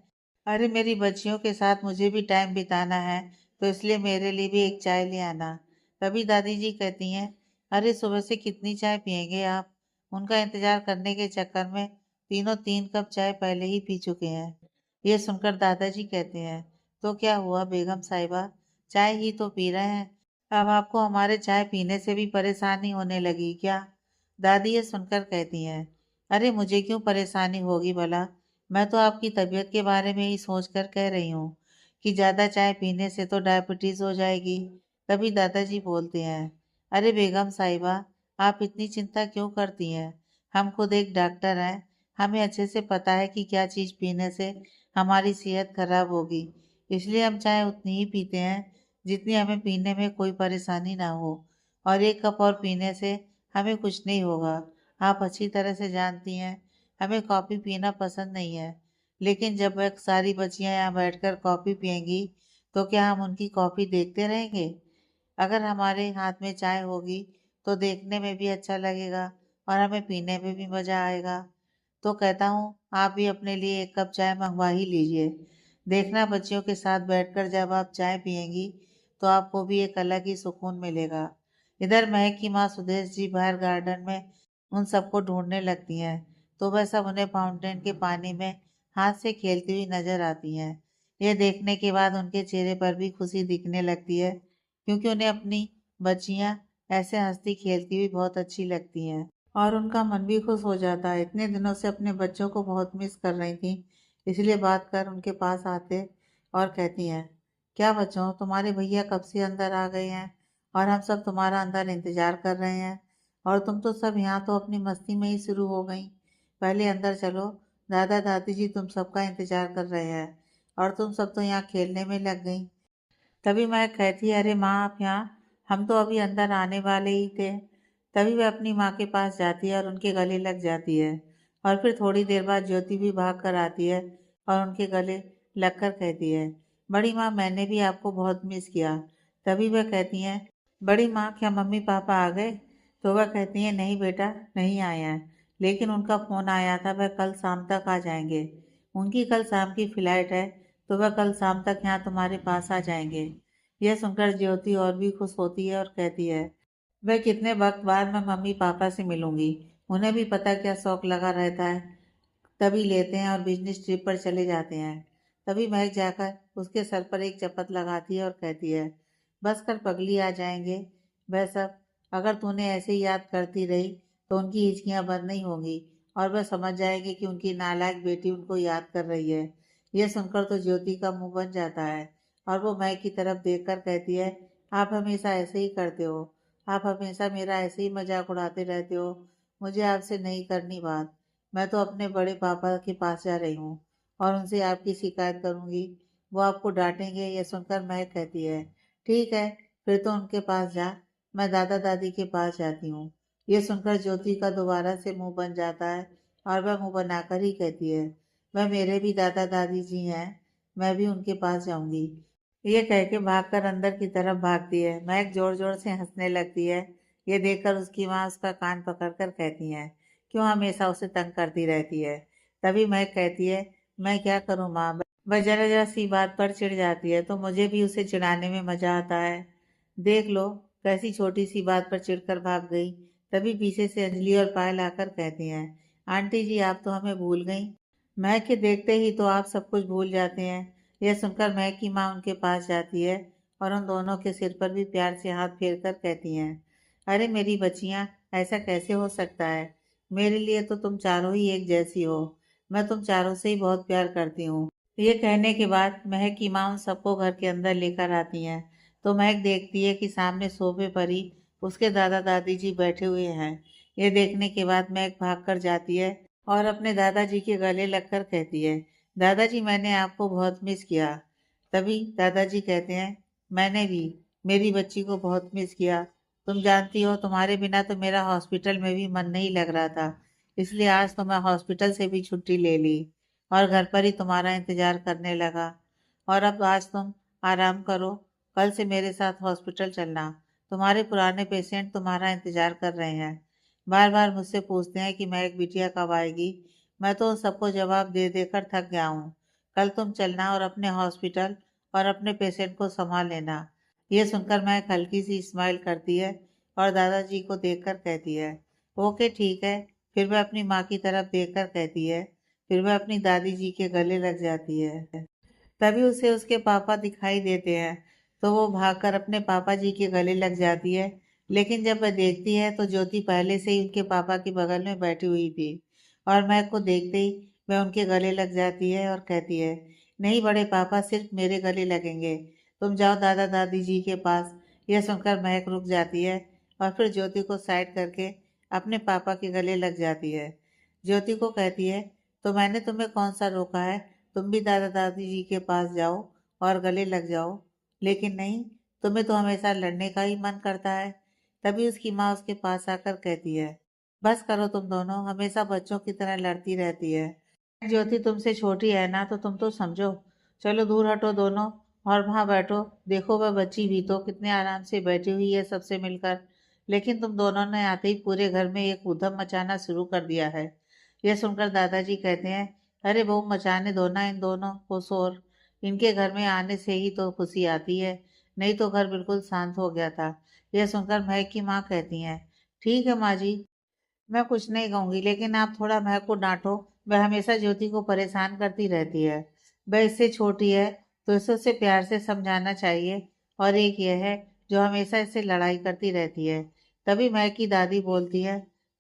अरे मेरी बच्चियों के साथ मुझे भी टाइम बिताना है, तो इसलिए मेरे लिए भी एक चाय ले आना। तभी दादी जी कहती हैं, अरे सुबह से कितनी चाय पियेंगे आप? उनका इंतजार करने के चक्कर में तीनों 3 कप चाय पहले ही पी चुके हैं। ये सुनकर दादाजी कहते हैं, तो क्या हुआ बेगम साहिबा, चाय ही तो पी रहे हैं, अब आपको हमारे चाय पीने से भी परेशानी होने लगी क्या? दादी ये सुनकर कहती हैं, अरे मुझे क्यों परेशानी होगी भला, मैं तो आपकी तबीयत के बारे में ही सोचकर कह रही हूँ कि ज़्यादा चाय पीने से तो डायबिटीज़ हो जाएगी। तभी दादाजी बोलते हैं, अरे बेगम साहिबा, आप इतनी चिंता क्यों करती हैं? हम खुद एक डॉक्टर हैं, हमें अच्छे से पता है कि क्या चीज़ पीने से हमारी सेहत खराब होगी, इसलिए हम चाय उतनी ही पीते हैं जितनी हमें पीने में कोई परेशानी ना हो, और 1 कप और पीने से हमें कुछ नहीं होगा। आप अच्छी तरह से जानती हैं, हमें कॉफ़ी पीना पसंद नहीं है, लेकिन जब वह सारी बच्चियां यहाँ बैठकर कॉफ़ी पियेंगी, तो क्या हम उनकी कॉफ़ी देखते रहेंगे? अगर हमारे हाथ में चाय होगी, तो देखने में भी अच्छा लगेगा और हमें पीने में भी मज़ा आएगा। तो कहता हूँ, आप भी अपने लिए 1 कप चाय मंगवा ही लीजिए। देखना बच्चियों के साथ बैठकर जब आप चाय पियेंगी, तो आपको भी एक अलग ही सुकून मिलेगा। इधर महक की माँ सुदेश जी बाहर गार्डन में उन सबको ढूंढने लगती हैं, तो वह सब उन्हें फाउंटेन के पानी में हाथ से खेलती हुई नजर आती हैं। यह देखने के बाद उनके चेहरे पर भी खुशी दिखने लगती है, क्योंकि उन्हें अपनी बच्चियां ऐसे हंसती खेलती हुई बहुत अच्छी लगती हैं और उनका मन भी खुश हो जाता है। इतने दिनों से अपने बच्चों को बहुत मिस कर रही थी, इसलिए बात कर उनके पास आते और कहती हैं, क्या बच्चों, तुम्हारे भैया कब से अंदर आ गए हैं और हम सब तुम्हारा अंदर इंतजार कर रहे हैं, और तुम तो सब यहाँ तो अपनी मस्ती में ही शुरू हो गई। पहले अंदर चलो, दादा दादी जी तुम सबका इंतजार कर रहे हैं और तुम सब तो यहाँ खेलने में लग गई। तभी मैं कहती, अरे माँ आप यहाँ, हम तो अभी अंदर आने वाले ही थे। तभी वह अपनी माँ के पास जाती है और उनके गले लग जाती है, और फिर थोड़ी देर बाद ज्योति भी भाग कर आती है और उनके गले लगकर कहती है, बड़ी माँ मैंने भी आपको बहुत मिस किया। तभी वह कहती हैं, बड़ी माँ क्या मम्मी पापा आ गए? तो वह कहती हैं, नहीं बेटा नहीं आए हैं, लेकिन उनका फ़ोन आया था, वह कल शाम तक आ जाएंगे। उनकी कल शाम की फ़्लाइट है, तो वह कल शाम तक यहाँ तुम्हारे पास आ जाएंगे। यह सुनकर ज्योति और भी खुश होती है और कहती है, वह कितने वक्त बाद मैं मम्मी पापा से मिलूंगी, उन्हें भी पता क्या शौक लगा रहता है। तभी लेते हैं और बिजनेस ट्रिप पर चले जाते हैं। तभी महक जाकर उसके सर पर एक चपत लगाती है और कहती है, बस कर पगली, आ जाएंगे वह सब। अगर तूने ऐसे ही याद करती रही तो उनकी हिचकियां बंद नहीं होंगी और वह समझ जाएगी कि उनकी नालायक बेटी उनको याद कर रही है। यह सुनकर तो ज्योति का मुंह बन जाता है और वो महक की तरफ देखकर कहती है, आप हमेशा ऐसे ही करते हो, आप हमेशा मेरा ऐसे ही मजाक उड़ाते रहते हो। मुझे आपसे नहीं करनी बात, मैं तो अपने बड़े पापा के पास जा रही हूँ और उनसे आपकी शिकायत करूँगी, वो आपको डांटेंगे। यह सुनकर महक कहती है, ठीक है, फिर तो उनके पास जा, मैं दादा दादी के पास जाती हूँ। यह सुनकर ज्योति का दोबारा से मुंह बन जाता है और वह मुंह बनाकर ही कहती है, वह मेरे भी दादा दादी जी हैं, मैं भी उनके पास जाऊंगी। ये कह के भागकर अंदर की तरफ भागती है। महक जोर जोर से हंसने लगती है। ये देखकर उसकी माँ उसका कान पकड़कर कहती है, क्यों हमेशा उसे तंग करती रहती है? तभी महक कहती है, मैं क्या करूँ माँ, वह जरा जरा सी बात पर चिढ़ जाती है, तो मुझे भी उसे चिढ़ाने में मजा आता है। देख लो कैसी छोटी सी बात पर चिढ़कर भाग गई। तभी पीछे से अंजलि और पायल आकर कहती हैं, आंटी जी आप तो हमें भूल गई। महक के देखते ही तो आप सब कुछ भूल जाते हैं। यह सुनकर महक की माँ उनके पास जाती है और उन दोनों के सिर पर भी प्यार से हाथ फेर कर कहती हैं, अरे मेरी बच्चियाँ, ऐसा कैसे हो सकता है? मेरे लिए तो तुम चारों ही एक जैसी हो, मैं तुम चारों से ही बहुत प्यार करती हूँ। ये कहने के बाद महक की माँ उन सबको घर के अंदर लेकर आती हैं, तो महक देखती है कि सामने सोफे पर ही उसके दादा दादी जी बैठे हुए हैं। ये देखने के बाद महक भाग कर जाती है और अपने दादाजी के गले लगकर कहती है, दादाजी मैंने आपको बहुत मिस किया। तभी दादाजी कहते हैं, मैंने भी मेरी बच्ची को बहुत मिस किया। तुम जानती हो तुम्हारे बिना तो मेरा हॉस्पिटल में भी मन नहीं लग रहा था, इसलिए आज तो मैं हॉस्पिटल से भी छुट्टी ले ली और घर पर ही तुम्हारा इंतजार करने लगा। और अब आज तुम आराम करो, कल से मेरे साथ हॉस्पिटल चलना, तुम्हारे पुराने पेशेंट तुम्हारा इंतजार कर रहे हैं। बार बार मुझसे पूछते हैं कि महक बिटिया कब आएगी, मैं तो सबको जवाब दे देकर थक गया हूँ। कल तुम चलना और अपने हॉस्पिटल और अपने पेशेंट को संभाल लेना। ये सुनकर महक हल्की सी स्माइल करती है और दादाजी को देखकर कहती है, ओके ठीक है। फिर वह अपनी माँ की तरफ देखकर कहती है। फिर वह अपनी दादी जी के गले लग जाती है। तभी उसे उसके पापा दिखाई देते हैं, तो वो भागकर अपने पापा जी के गले लग जाती है। लेकिन जब वह देखती है तो ज्योति पहले से ही उनके पापा के बगल में बैठी हुई थी और महक को देखते ही वह उनके गले लग जाती है और कहती है, नहीं बड़े पापा, सिर्फ मेरे गले लगेंगे, तुम जाओ दादा दादी जी के पास। यह सुनकर महक रुक जाती है और फिर ज्योति को साइड करके अपने पापा के गले लग जाती है। ज्योति को कहती है, तो मैंने तुम्हें कौन सा रोका है, तुम भी दादा दादी जी के पास जाओ और गले लग जाओ। लेकिन नहीं, तुम्हें तो हमेशा लड़ने का ही मन करता है। तभी उसकी माँ उसके पास आकर कहती है, बस करो, तुम दोनों हमेशा बच्चों की तरह लड़ती रहती है। ज्योति तुमसे छोटी है ना, तो तुम तो समझो। चलो दूर हटो दोनों और वहां बैठो। देखो वह बच्ची भी तो कितने आराम से बैठी हुई है सबसे मिलकर। लेकिन तुम दोनों ने आते ही पूरे घर में एक ऊधम मचाना शुरू कर दिया है। यह सुनकर दादाजी कहते हैं, अरे वो मचाने दो ना इन दोनों को शोर। इनके घर में आने से ही तो खुशी आती है, नहीं तो घर बिल्कुल शांत हो गया था। यह सुनकर महक की माँ कहती हैं, ठीक है माँ जी, मैं कुछ नहीं कहूंगी, लेकिन आप थोड़ा महक को डांटो। वह हमेशा ज्योति को परेशान करती रहती है। वह इससे छोटी है, तो इसे उसे प्यार से समझाना चाहिए। और एक यह है जो हमेशा इससे लड़ाई करती रहती है। तभी महक की दादी बोलती है,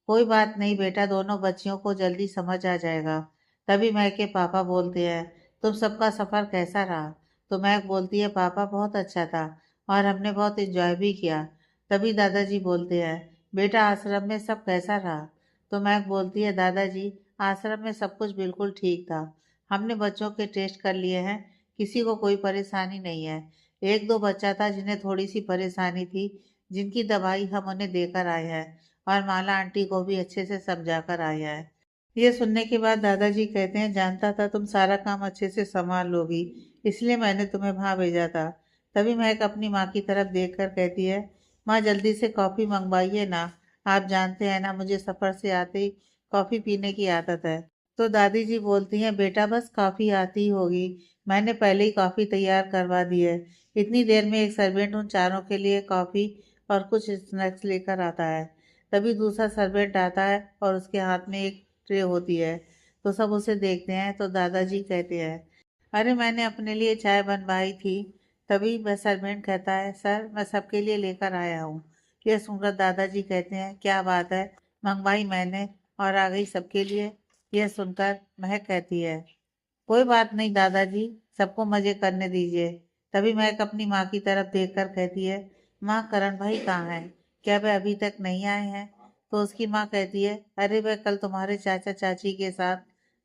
कोई बात नहीं बेटा, दोनों बच्चियों को जल्दी समझ आ जाएगा। तभी महक के पापा बोलते हैं, तुम सबका सफर कैसा रहा? तो महक बोलती है, पापा बहुत अच्छा था और हमने बहुत एंजॉय भी किया। तभी दादाजी बोलते हैं, बेटा आश्रम में सब कैसा रहा? तो महक बोलती है, दादाजी आश्रम में सब कुछ बिल्कुल ठीक था। हमने बच्चों के टेस्ट कर लिए हैं, किसी को कोई परेशानी नहीं है। एक दो बच्चा था जिन्हें थोड़ी सी परेशानी थी, जिनकी दवाई हम उन्हें देकर आए हैं और माला आंटी को भी अच्छे से समझा कर आए हैं। ये सुनने के बाद दादाजी कहते हैं, जानता था तुम सारा काम अच्छे से संभाल लोगी, इसलिए मैंने तुम्हें वहां भेजा था। तभी महक अपनी माँ की तरफ देखकर कहती है, माँ जल्दी से कॉफ़ी मंगवाइए ना। आप जानते हैं ना, मुझे सफ़र से आते ही कॉफ़ी पीने की आदत है। तो दादी जी बोलती हैं, बेटा बस कॉफ़ी आती ही होगी, मैंने पहले ही कॉफ़ी तैयार करवा दी है। इतनी देर में एक सर्वेंट उन चारों के लिए कॉफ़ी और कुछ स्नैक्स लेकर आता है। तभी दूसरा सर्वेंट आता है और उसके हाथ में एक ट्रे होती है। तो सब उसे देखते हैं, तो दादाजी कहते हैं, अरे मैंने अपने लिए चाय बनवाई थी। तभी वह सर्वेंट कहता है, सर मैं सबके लिए लेकर आया हूँ। यह सुनकर दादाजी कहते हैं, क्या बात है, मंगवाई मैंने और आ गई सबके लिए। यह सुनकर महक कहती है, कोई बात नहीं दादाजी, सबको मजे करने दीजिए। तभी महक अपनी माँ की तरफ देखकर कहती है, माँ करण भाई कहाँ है, क्या वह अभी तक नहीं आए हैं? तो उसकी माँ कहती है, अरे वह कल तुम्हारे चाचा चाची के साथ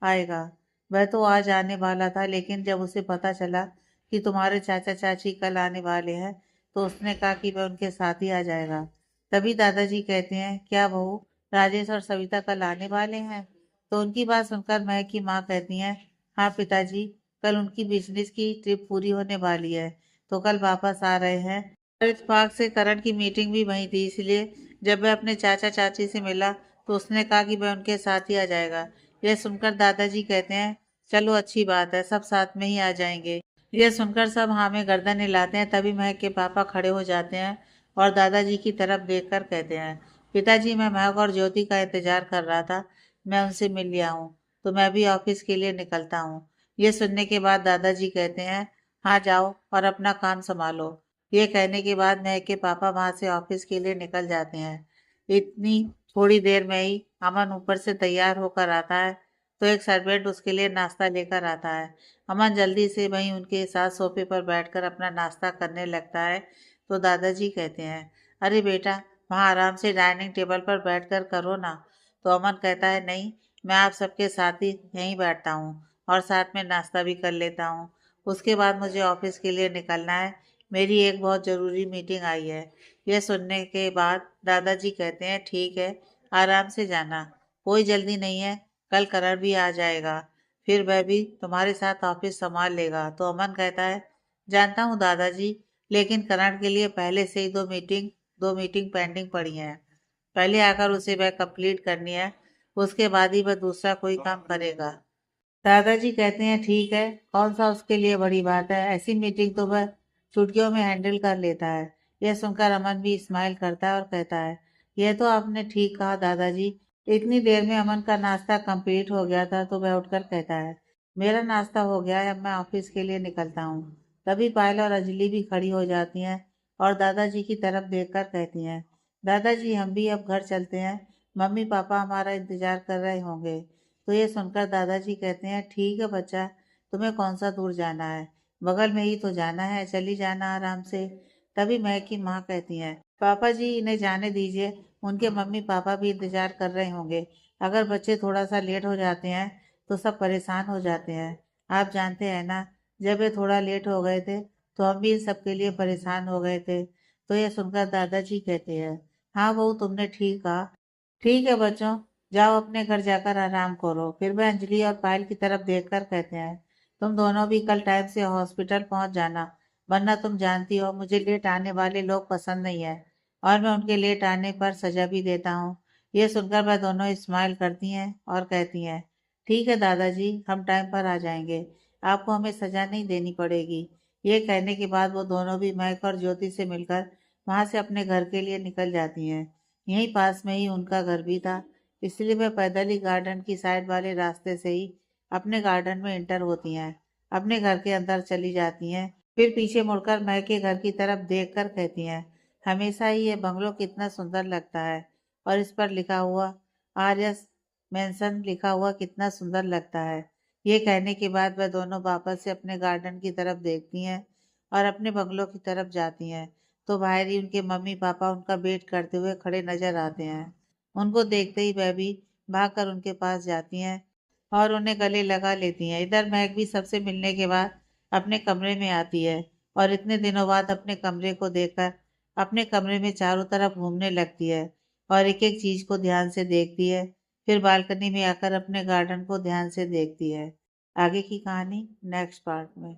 आएगा। वह तो आज आने वाला था, लेकिन जब उसे पता चला कि तुम्हारे चाचा चाची कल आने वाले हैं, तो उसने कहा कि वह उनके साथ ही आ जाएगा। तभी दादाजी कहते हैं, क्या बहू, राजेश और सविता कल आने वाले हैं? तो उनकी बात सुनकर महक की माँ कहती हैं, हाँ पिताजी, कल उनकी बिजनेस की ट्रिप पूरी होने वाली है, तो कल वापस आ रहे हैं। और इत्तेफाक से करण की मीटिंग भी वहीं थी, इसलिए जब वह अपने चाचा चाची से मिला तो उसने कहा कि वह उनके साथ ही आ जाएगा। यह सुनकर दादाजी कहते हैं, चलो अच्छी बात है, सब साथ में ही आ जाएंगे। यह सुनकर सब हाँ में गर्दन हिलाते हैं। तभी महक के पापा खड़े हो जाते हैं और दादाजी की तरफ देखकर कहते हैं, पिताजी मैं महक और ज्योति का इंतजार कर रहा था, मैं उनसे मिल लिया हूँ, तो मैं भी ऑफिस के लिए निकलता हूँ। ये सुनने के बाद दादाजी कहते हैं, हाँ जाओ और अपना काम संभालो। ये कहने के बाद महक के पापा वहां से ऑफिस के लिए निकल जाते हैं। इतनी थोड़ी देर में ही अमन ऊपर से तैयार होकर आता है, तो एक सर्वेंट उसके लिए नाश्ता लेकर आता है। अमन जल्दी से वहीं उनके साथ सोफे पर बैठकर अपना नाश्ता करने लगता है। तो दादाजी कहते हैं, अरे बेटा, वहाँ आराम से डाइनिंग टेबल पर बैठकर करो ना। तो अमन कहता है, नहीं, मैं आप सबके साथ ही यहीं बैठता हूँ और साथ में नाश्ता भी कर लेता हूँ। उसके बाद मुझे ऑफिस के लिए निकलना है, मेरी एक बहुत ज़रूरी मीटिंग आई है। यह सुनने के बाद दादाजी कहते हैं, ठीक है, आराम से जाना, कोई जल्दी नहीं है, कल करण भी आ जाएगा, फिर वह भी तुम्हारे साथ ऑफिस संभाल लेगा। तो अमन कहता है, जानता हूँ दादाजी, लेकिन करण के लिए पहले से ही दो मीटिंग पेंडिंग पड़ी हैं। पहले आकर उसे वह कंप्लीट करनी है, उसके बाद ही वह दूसरा कोई काम करेगा। दादाजी कहते हैं ठीक है, कौन सा उसके लिए बड़ी बात है, ऐसी मीटिंग तो वह चुटकियों में हैंडल कर लेता है। यह सुनकर अमन भी स्माइल करता है और कहता है, यह तो आपने ठीक कहा दादाजी। इतनी देर में अमन का नाश्ता कंप्लीट हो गया था तो वह उठकर कहता है, मेरा नाश्ता हो गया है, अब मैं ऑफिस के लिए निकलता हूँ। तभी पायल और अंजलि भी खड़ी हो जाती हैं और दादाजी की तरफ देखकर कहती हैं, दादाजी हम भी अब घर चलते हैं, मम्मी पापा हमारा इंतजार कर रहे होंगे। तो ये सुनकर दादाजी कहते हैं, ठीक है बच्चा, तुम्हें कौन सा दूर जाना है, बगल में ही तो जाना है, चली जाना आराम से। तभी महक की माँ कहती है, पापा जी इन्हें जाने दीजिए, उनके मम्मी पापा भी इंतजार कर रहे होंगे। अगर बच्चे थोड़ा सा लेट हो जाते हैं तो सब परेशान हो जाते हैं। आप जानते हैं ना, जब ये थोड़ा लेट हो गए थे तो हम भी इन सब के लिए परेशान हो गए थे। तो ये सुनकर दादाजी कहते हैं, हाँ बहू तुमने ठीक कहा। ठीक है बच्चों, जाओ अपने घर जाकर आराम करो। फिर वह अंजलि और पायल की तरफ देखकर कहते हैं, तुम दोनों भी कल टाइम से हॉस्पिटल पहुंच जाना, वरना तुम जानती हो मुझे लेट आने वाले लोग पसंद नहीं है और मैं उनके लेट आने पर सजा भी देता हूँ। ये सुनकर वह दोनों स्माइल करती हैं और कहती हैं, ठीक है दादाजी, हम टाइम पर आ जाएंगे, आपको हमें सजा नहीं देनी पड़ेगी। ये कहने के बाद वो दोनों भी महक और ज्योति से मिलकर वहां से अपने घर के लिए निकल जाती हैं। यहीं पास में ही उनका घर भी था, इसलिए वह पैदल ही गार्डन की साइड वाले रास्ते से ही अपने गार्डन में एंटर होती हैं, अपने घर के अंदर चली जाती हैं। फिर पीछे मुड़कर महक के घर की तरफ देखकर कहती हैं, हमेशा ही ये बंगलो कितना सुंदर लगता है और इस पर लिखा हुआ आर्यस मेंशन लिखा हुआ कितना सुंदर लगता है। ये कहने के बाद वह दोनों वापस से अपने गार्डन की तरफ देखती हैं और अपने बंगलों की तरफ जाती हैं। तो बाहर ही उनके मम्मी पापा उनका वेट करते हुए खड़े नजर आते हैं। उनको देखते ही वह भी भागकर उनके पास जाती हैं और उन्हें गले लगा लेती हैं। इधर महक भी सबसे मिलने के बाद अपने कमरे में आती है और इतने दिनों बाद अपने कमरे को देखकर अपने कमरे में चारों तरफ घूमने लगती है और एक एक चीज को ध्यान से देखती है। फिर बालकनी में आकर अपने गार्डन को ध्यान से देखती है। आगे की कहानी नेक्स्ट पार्ट में।